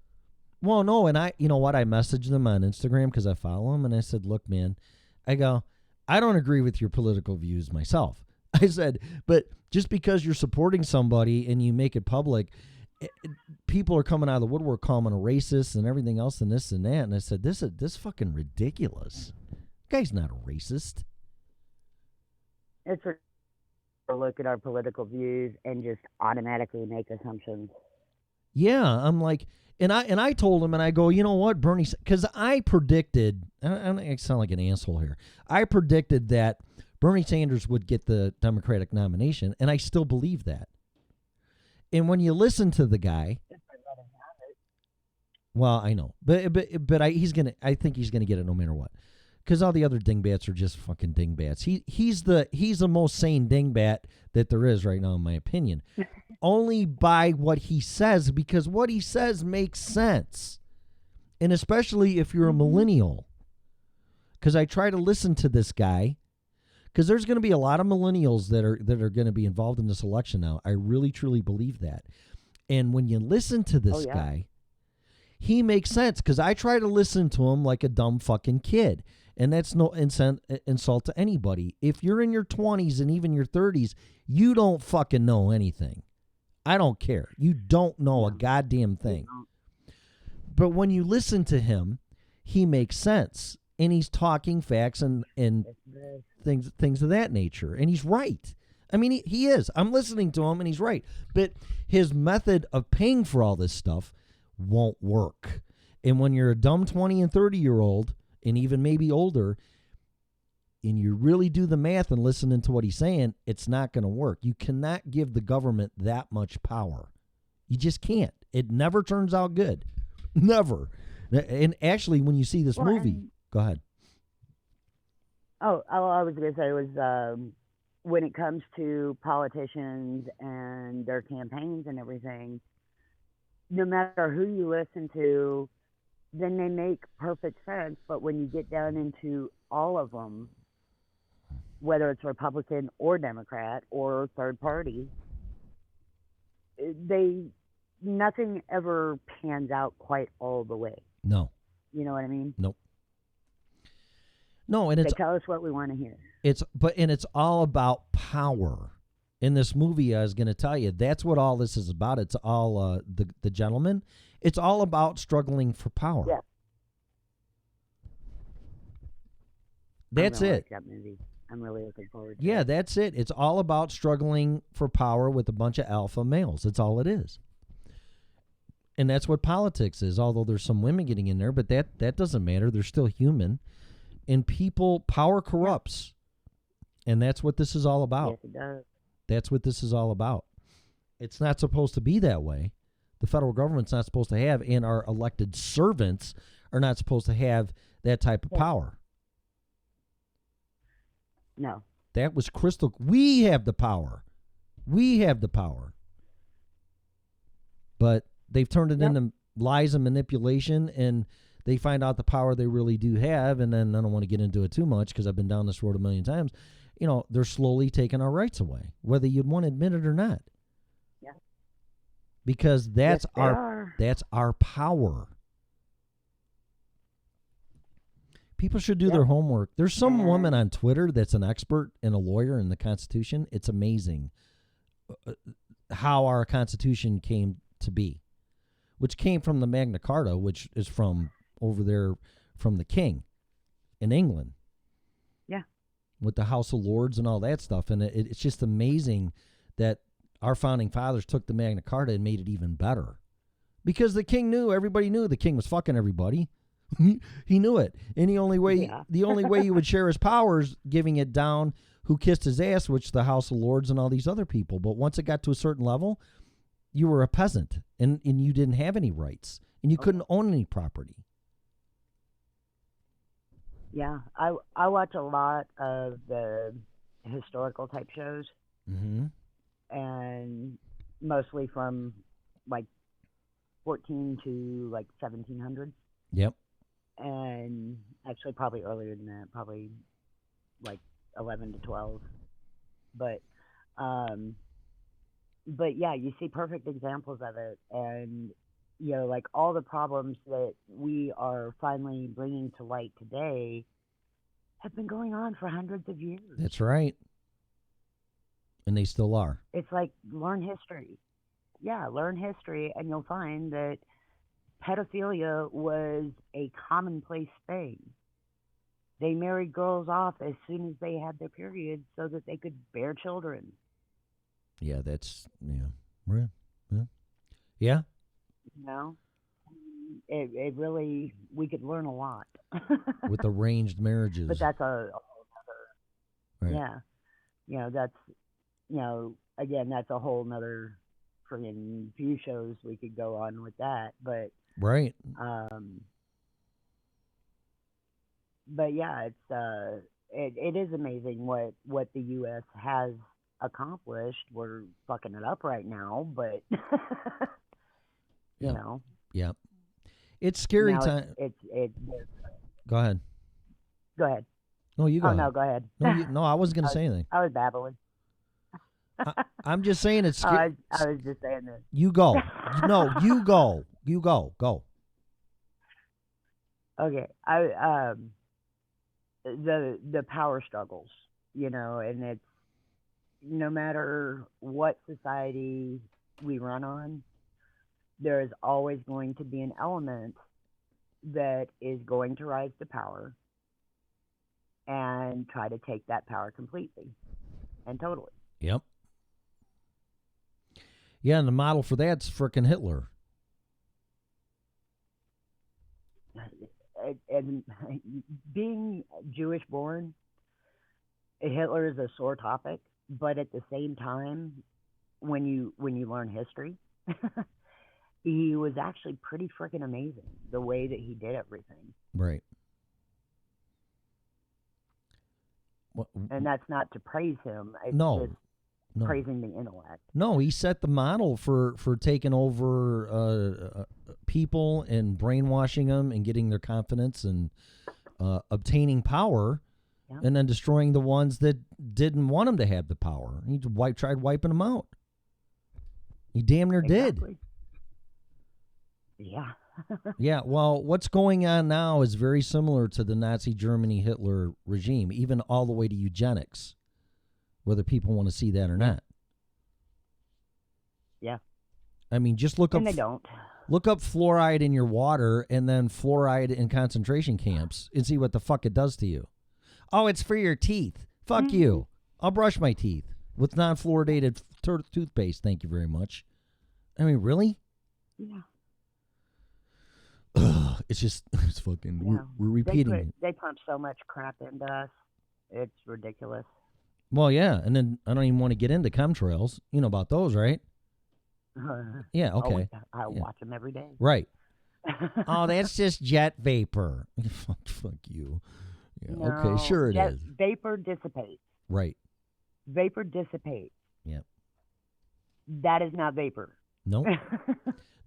Well, no, and you know what? I messaged them on Instagram because I follow him, and I said, look, man, I don't agree with your political views myself. I said, but just because you're supporting somebody and you make it public, people are coming out of the woodwork calling him a racist and everything else and this and that. And I said, this fucking ridiculous. Guy's not a racist. It's a look at our political views and just automatically make assumptions. Yeah, I'm like, and I told him, and I go, you know what, Bernie, because I predicted, I sound like an asshole here. I predicted that Bernie Sanders would get the Democratic nomination, and I still believe that. And when you listen to the guy, well, I know, but I think he's gonna get it no matter what. Because all the other dingbats are just fucking dingbats. He's the most sane dingbat that there is right now, in my opinion. Only by what he says, because what he says makes sense. And especially if you're a millennial. Because I try to listen to this guy. Because there's going to be a lot of millennials that are going to be involved in this election now. I really, truly believe that. And when you listen to this guy, he makes sense. Because I try to listen to him like a dumb fucking kid. And that's no insult to anybody. If you're in your 20s and even your 30s, you don't fucking know anything. I don't care. You don't know a goddamn thing. But when you listen to him, he makes sense. And he's talking facts and things of that nature. And he's right. I mean, he is. I'm listening to him and he's right. But his method of paying for all this stuff won't work. And when you're a dumb 20 and 30-year-old, and even maybe older, and you really do the math and listening to what he's saying, it's not going to work. You cannot give the government that much power. You just can't. It never turns out good. Never. And actually, when you see this movie, go ahead. Oh, all I was going to say was when it comes to politicians and their campaigns and everything, no matter who you listen to, then they make perfect sense. But when you get down into all of them, whether it's Republican or Democrat or third party, nothing ever pans out quite all the way. No. You know what I mean? Nope. No, and they tell us what we want to hear. It's all about power. In this movie, I was going to tell you, that's what all this is about. It's all the gentleman. It's all about struggling for power. Yeah. That's it. Like that movie. I'm really looking forward to it. Yeah, it. That's it. It's all about struggling for power with a bunch of alpha males. That's all it is. And that's what politics is, although there's some women getting in there, but that doesn't matter. They're still human. And power corrupts. And that's what this is all about. Yes, it does. That's what this is all about. It's not supposed to be that way. The federal government's not supposed to have, and our elected servants are not supposed to have that type of power. No. That was crystal. We have the power. We have the power. But they've turned it into lies and manipulation, and they find out the power they really do have, and then I don't want to get into it too much because I've been down this road a million times. You know, they're slowly taking our rights away, whether you'd want to admit it or not. Yeah. Because that's yes, our power. People should do their homework. There's some woman on Twitter that's an expert and a lawyer in the Constitution. It's amazing. how our Constitution came to be, which came from the Magna Carta, which is from over there from the King in England. Yeah. With the House of Lords and all that stuff. And it's just amazing that our founding fathers took the Magna Carta and made it even better. Because the king knew, everybody knew the king was fucking everybody. He knew it. And the only way he would share his powers, giving it down who kissed his ass, which the House of Lords and all these other people. But once it got to a certain level, you were a peasant and you didn't have any rights and you couldn't own any property. Yeah, I watch a lot of the historical type shows, and mostly from like 14 to like 1700s. Yep. And actually probably earlier than that, probably like 11 to 12. But yeah, you see perfect examples of it, and you know, like all the problems that we are finally bringing to light today have been going on for hundreds of years. That's right. And they still are. It's like, learn history. Yeah, learn history, and you'll find that pedophilia was a commonplace thing. They married girls off as soon as they had their periods so that they could bear children. Yeah, that's, yeah. Yeah. You know, it really, we could learn a lot. With arranged marriages. But that's a whole other, right. Yeah. You know, that's, you know, again, that's a whole nother friggin' few shows we could go on with that. But, right. But yeah, it is amazing what the U.S. has accomplished. We're fucking it up right now, but you know. Yeah. It's scary time. It's Go ahead. Go ahead. No, you go. Oh, ahead. no, go ahead. No, I wasn't going to say anything. I was babbling. I'm just saying it's scary. I was just saying this. You go. No, you go. You go. Go. Okay. The power struggles, you know, and it's no matter what society we run on, there is always going to be an element that is going to rise to power and try to take that power completely and totally. Yep. Yeah, and the model for that's frickin' Hitler. And being Jewish born, Hitler is a sore topic, but at the same time, when you learn history, he was actually pretty freaking amazing the way that he did everything. Right. And that's not to praise him. It's no. praising the intellect. No, he set the model for taking over people and brainwashing them and getting their confidence and obtaining power, yeah, and then destroying the ones that didn't want him to have the power. He tried wiping them out. He damn near did. Yeah. Yeah, well, what's going on now is very similar to the Nazi Germany Hitler regime, even all the way to eugenics, whether people want to see that or not. Yeah. I mean, just look and up. They don't. Look up fluoride in your water and then fluoride in concentration camps and see what the fuck it does to you. Oh, it's for your teeth. Fuck you. I'll brush my teeth with non-fluoridated toothpaste. Thank you very much. I mean, really? Yeah. It's just, it's fucking, yeah. we're repeating it. They pump so much crap into us. It's ridiculous. Well, yeah, and then I don't even want to get into chemtrails. You know about those, right? Yeah, okay. I watch them every day. Right. Oh, that's just jet vapor. Fuck you. Yeah, no, okay, sure it is. Vapor dissipates. Right. Vapor dissipates. Yep. That is not vapor. Nope.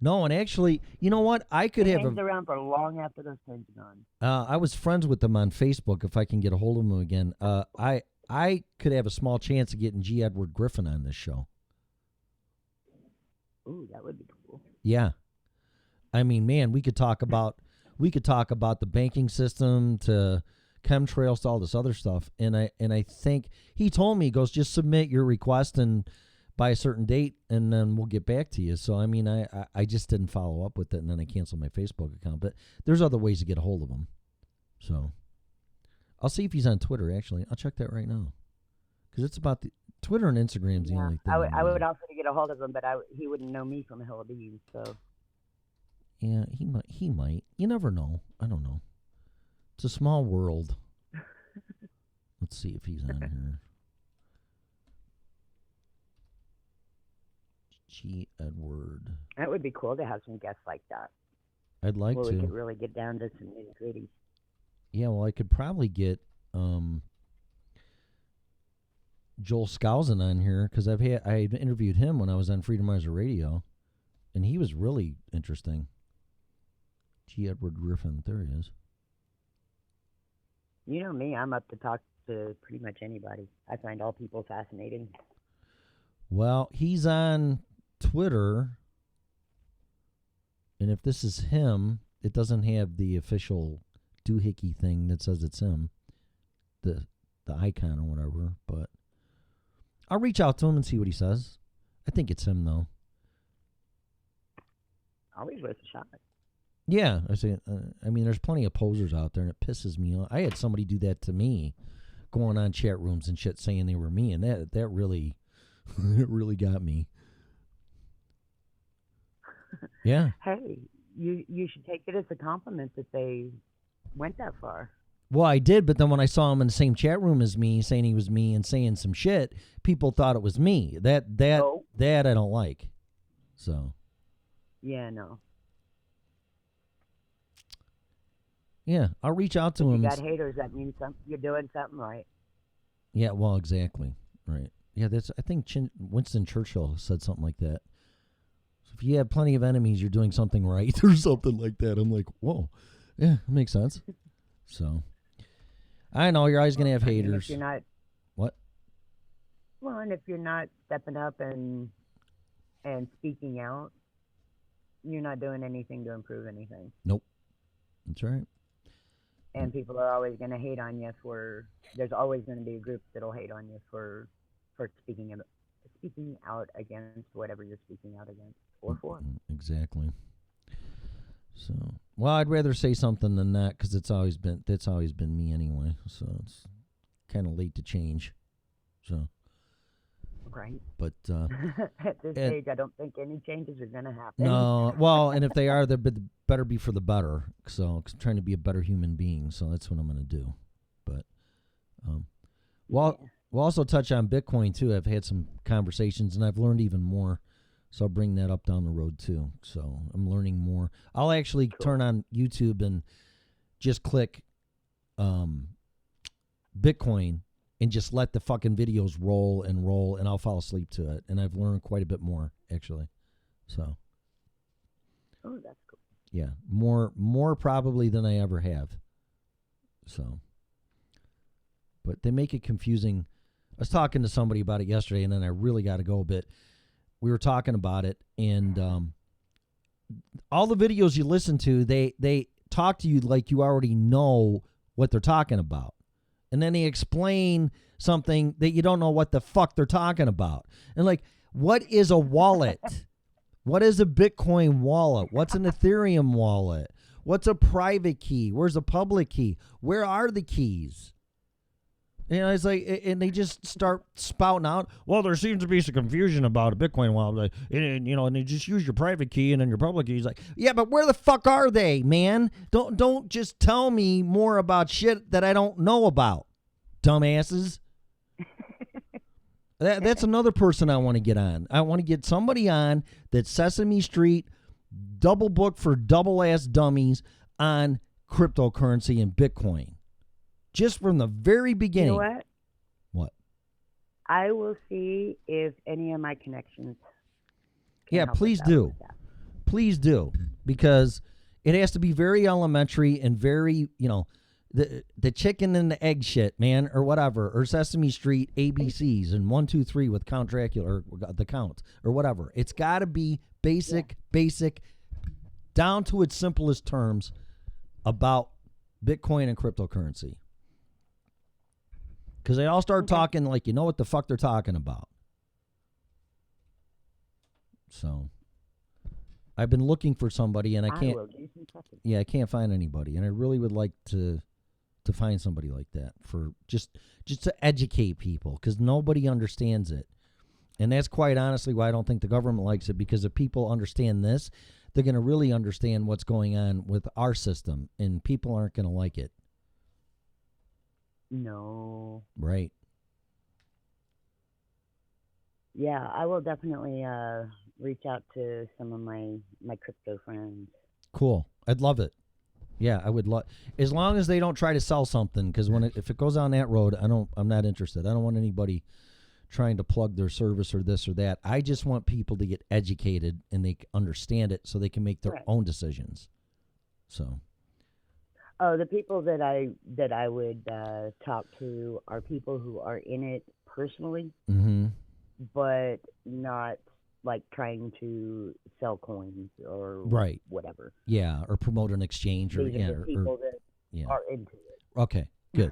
No, and actually, you know what? I could have around for long after those things are gone. I was friends with them on Facebook. If I can get a hold of them again, I could have a small chance of getting G. Edward Griffin on this show. Ooh, that would be cool. Yeah, I mean, man, we could talk about the banking system to chemtrails to all this other stuff, and I think he told me, he goes, just submit your request, and by a certain date, and then we'll get back to you. So, I mean, I just didn't follow up with it, and then I canceled my Facebook account. But there's other ways to get a hold of him. So I'll see if he's on Twitter, actually. I'll check that right now. Because it's about the Twitter and Instagram's the only thing. I would also get a hold of him, but he wouldn't know me from Hill of Beans, so. Yeah, he might. You never know. I don't know. It's a small world. Let's see if he's on here. G. Edward. That would be cool to have some guests like that. I'd like to. We could really get down to some nitty-gritty. Yeah, well, I could probably get Joel Skousen on here because I interviewed him when I was on Freedomizer Radio, and he was really interesting. G. Edward Griffin, there he is. You know me, I'm up to talk to pretty much anybody. I find all people fascinating. Well, he's on Twitter, and if this is him, it doesn't have the official doohickey thing that says it's him, the icon or whatever, but I'll reach out to him and see what he says. I think it's him, though. Always worth a shot. Yeah, I mean, there's plenty of posers out there, and it pisses me off. I had somebody do that to me, going on chat rooms and shit, saying they were me, and that really, it really got me. Yeah. Hey, you should take it as a compliment that they went that far. Well, I did, but then when I saw him in the same chat room as me, saying he was me and saying some shit, people thought it was me. That I don't like. So. Yeah, no. Yeah, I'll reach out to him. If you got haters, that means you're doing something right. Yeah, well, exactly. Right. Yeah, I think Winston Churchill said something like that. So if you have plenty of enemies, you're doing something right or something like that. I'm like, whoa. Yeah, that makes sense. So, I know you're always going to have haters. If you're not, what? Well, and if you're not stepping up and speaking out, you're not doing anything to improve anything. Nope. That's right. And people are always going to hate on you there's always going to be a group that'll hate on you for speaking out against whatever you're speaking out against or for. Exactly. So, well, I'd rather say something than that because that's always been me anyway. So it's kind of late to change. So. Right. But at this stage, I don't think any changes are going to happen. No. Well, and if they are, they better be for the better. So, 'cause I'm trying to be a better human being. So that's what I'm going to do. But, we'll also touch on Bitcoin too. I've had some conversations and I've learned even more. So I'll bring that up down the road too. So I'm learning more. I'll actually turn on YouTube and just click Bitcoin and just let the fucking videos roll, and I'll fall asleep to it. And I've learned quite a bit more, actually. So. Oh, that's cool. Yeah, more probably than I ever have. So. But they make it confusing. I was talking to somebody about it yesterday, and then I really got to go a bit. We were talking about it, and all the videos you listen to, they talk to you like you already know what they're talking about. And then they explain something that you don't know what the fuck they're talking about. And like, what is a wallet? What is a Bitcoin wallet? What's an Ethereum wallet? What's a private key? Where's a public key? Where are the keys? You know, it's like, and they just start spouting out, well, there seems to be some confusion about a Bitcoin wallet. And you know, and you just use your private key and then your public key. He's like, yeah, but where the fuck are they, man? Don't just tell me more about shit that I don't know about, dumbasses. That's another person I want to get on. I want to get somebody on that's Sesame Street, double book for double-ass dummies on cryptocurrency and Bitcoin. Just from the very beginning. You know what? What? I will see if any of my connections. Yeah, please do. Please do. Because it has to be very elementary and very, you know, the chicken and the egg shit, man, or whatever, or Sesame Street ABCs and 1, 2, 3 with Count Dracula or the Count or whatever. It's got to be basic, down to its simplest terms about Bitcoin and cryptocurrency. Because they all start talking like you know what the fuck they're talking about. So I've been looking for somebody, and I can't. will do some checking. Yeah, I can't find anybody, and I really would like to find somebody like that for just to educate people, because nobody understands it. And that's quite honestly why I don't think the government likes it, because if people understand this, they're going to really understand what's going on with our system, and people aren't going to like it. No. Right. Yeah, I will definitely reach out to some of my crypto friends. Cool. I'd love it. Yeah, I would love, as long as they don't try to sell something, because if it goes down that road, I'm not interested. I don't want anybody trying to plug their service or this or that. I just want people to get educated and they understand it so they can make their Right. own decisions. So, Oh, the people that I would talk to are people who are in it personally, but not like trying to sell coins or right. whatever. Yeah, or promote an exchange or These are yeah, the people that yeah. are into it. Okay, good.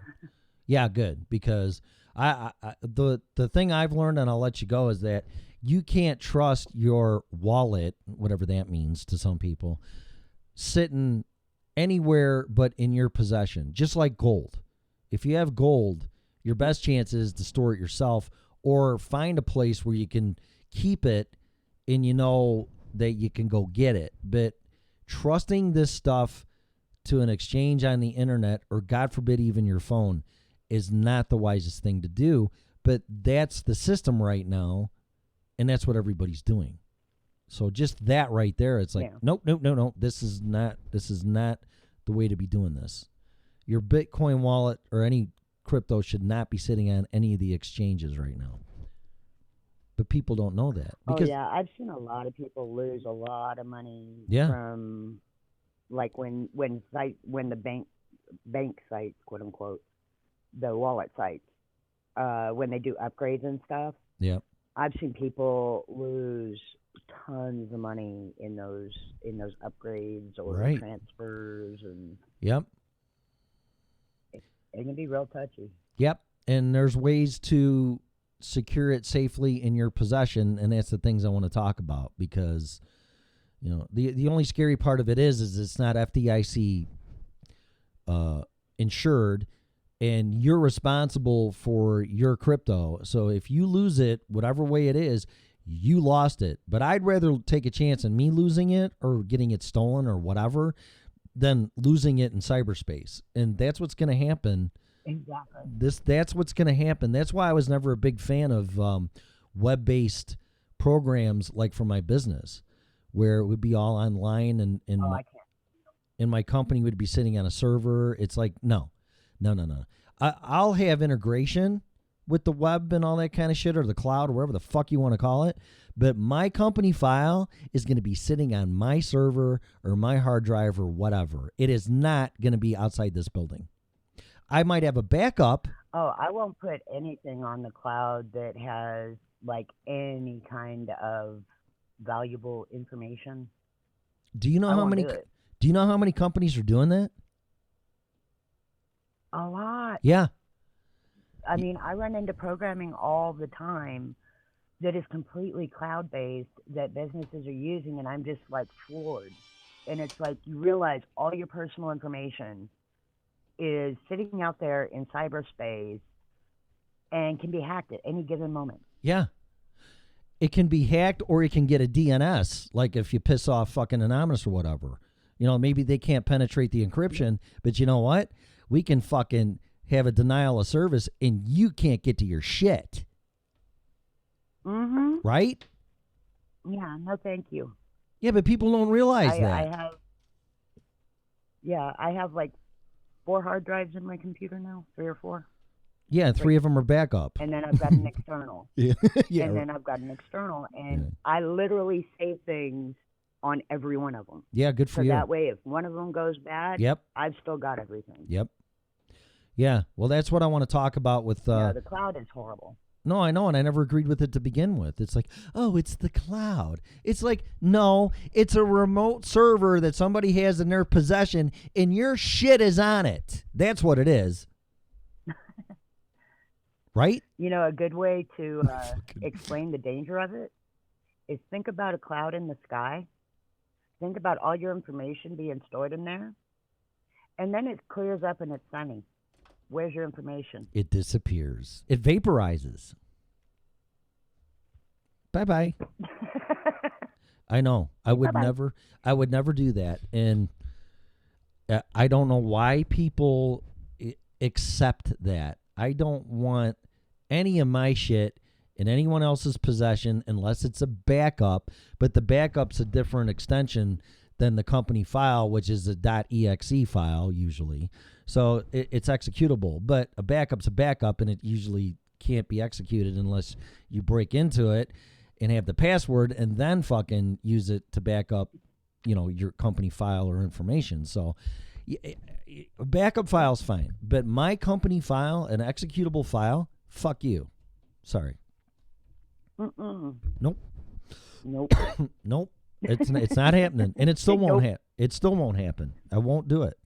Yeah, good, because the thing I've learned, and I'll let you go, is that you can't trust your wallet, whatever that means to some people, sitting anywhere but in your possession, just like gold. If you have gold, your best chance is to store it yourself or find a place where you can keep it and you know that you can go get it. But trusting this stuff to an exchange on the internet, or God forbid even your phone, is not the wisest thing to do. But that's the system right now, and that's what everybody's doing. So just that right there, it's like, nope. This is not the way to be doing this. Your Bitcoin wallet or any crypto should not be sitting on any of the exchanges right now. But people don't know that. Because, I've seen a lot of people lose a lot of money from like when the bank sites, quote unquote, the wallet sites, when they do upgrades and stuff. Yep. I've seen people lose tons of money in those upgrades or transfers, and yep, it can be real touchy. Yep, and there's ways to secure it safely in your possession, and that's the things I want to talk about, because the only scary part of it is it's not FDIC insured, and you're responsible for your crypto. So if you lose it, whatever way it is, you lost it. But I'd rather take a chance in me losing it or getting it stolen or whatever than losing it in cyberspace. And that's what's going to happen. Exactly. That's what's going to happen. That's why I was never a big fan of web-based programs like for my business, where it would be all online and my company would be sitting on a server. It's like, no. I'll have integration with the web and all that kind of shit, or the cloud, or whatever the fuck you want to call it. But my company file is going to be sitting on my server or my hard drive or whatever. It is not going to be outside this building. I might have a backup. Oh, I won't put anything on the cloud that has like any kind of valuable information. Do you know how many companies are doing that? A lot. Yeah. I mean, I run into programming all the time that is completely cloud-based that businesses are using, and I'm just like floored. And it's like you realize all your personal information is sitting out there in cyberspace and can be hacked at any given moment. Yeah. It can be hacked, or it can get a DNS, like if you piss off fucking Anonymous or whatever. Maybe they can't penetrate the encryption, but you know what? We can fucking have a denial of service and you can't get to your shit. Mm-hmm. Right? Yeah, no thank you. Yeah, but people don't realize that. I have like 4 hard drives in my computer now, 3 or 4. Yeah, 3 of them are backup. And then I've got an external. Yeah. Then I've got an external, and I literally save things on every one of them. Yeah, good for you. So that way, if one of them goes bad, I've still got everything. Yep. Yeah, well, that's what I want to talk about with... the cloud is horrible. No, I know, and I never agreed with it to begin with. It's like, oh, it's the cloud. It's like, no, it's a remote server that somebody has in their possession, and your shit is on it. That's what it is. Right? A good way to explain the danger of it is think about a cloud in the sky. Think about all your information being stored in there, and then it clears up and it's sunny. Where's your information? It disappears. It vaporizes. Bye-bye. I know. I would never do that. And I don't know why people accept that. I don't want any of my shit in anyone else's possession unless it's a backup, but the backup's a different extension than the company file, which is a .exe file usually. So it's executable, but a backup's a backup, and it usually can't be executed unless you break into it and have the password and then fucking use it to back up, your company file or information. So a backup file's fine, but my company file, an executable file, fuck you. Sorry. Nope. Nope. It's not happening, and it still won't happen. It still won't happen. I won't do it.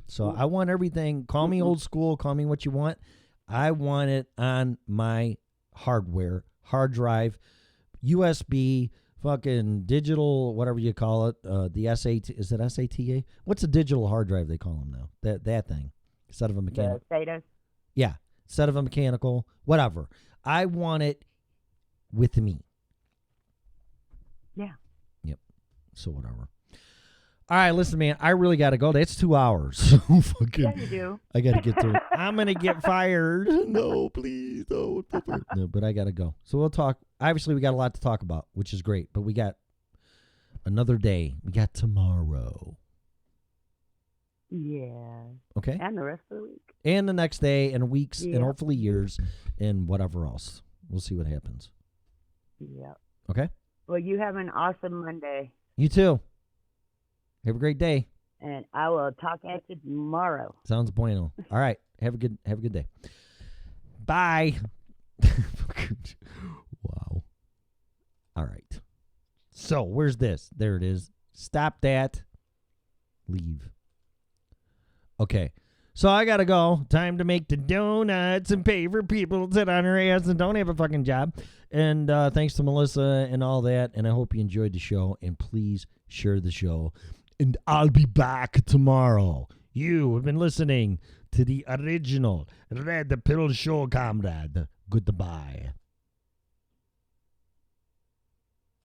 So I want everything. Call me old school. Call me what you want. I want it on my hardware, hard drive, USB, fucking digital, whatever you call it. The SAT, is it SATA? What's a digital hard drive they call them now? That thing, instead of a mechanical. The SATA. Yeah, instead of a mechanical, whatever. I want it with me. Yeah. Yep. So whatever. All right, listen, man. I really got to go. That's 2 hours. So fucking. Yeah, you do. I got to get to it. I'm gonna get fired. No, please don't. No, but I got to go. So we'll talk. Obviously, we got a lot to talk about, which is great. But we got another day. We got tomorrow. Yeah. Okay. And the rest of the week. And the next day, and weeks, and hopefully years, and whatever else. We'll see what happens. Yeah. Okay. Well, you have an awesome Monday. You too. Have a great day. And I will talk at you tomorrow. Sounds bueno. All right. Have a good day. Bye. Wow. All right. So where's this? There it is. Stop that. Leave. Okay. So I gotta go. Time to make the donuts and pay for people to sit on their ass and don't have a fucking job. And thanks to Melissa and all that. And I hope you enjoyed the show. And please share the show. And I'll be back tomorrow. You have been listening to the original Red Pill Show, comrade. Goodbye.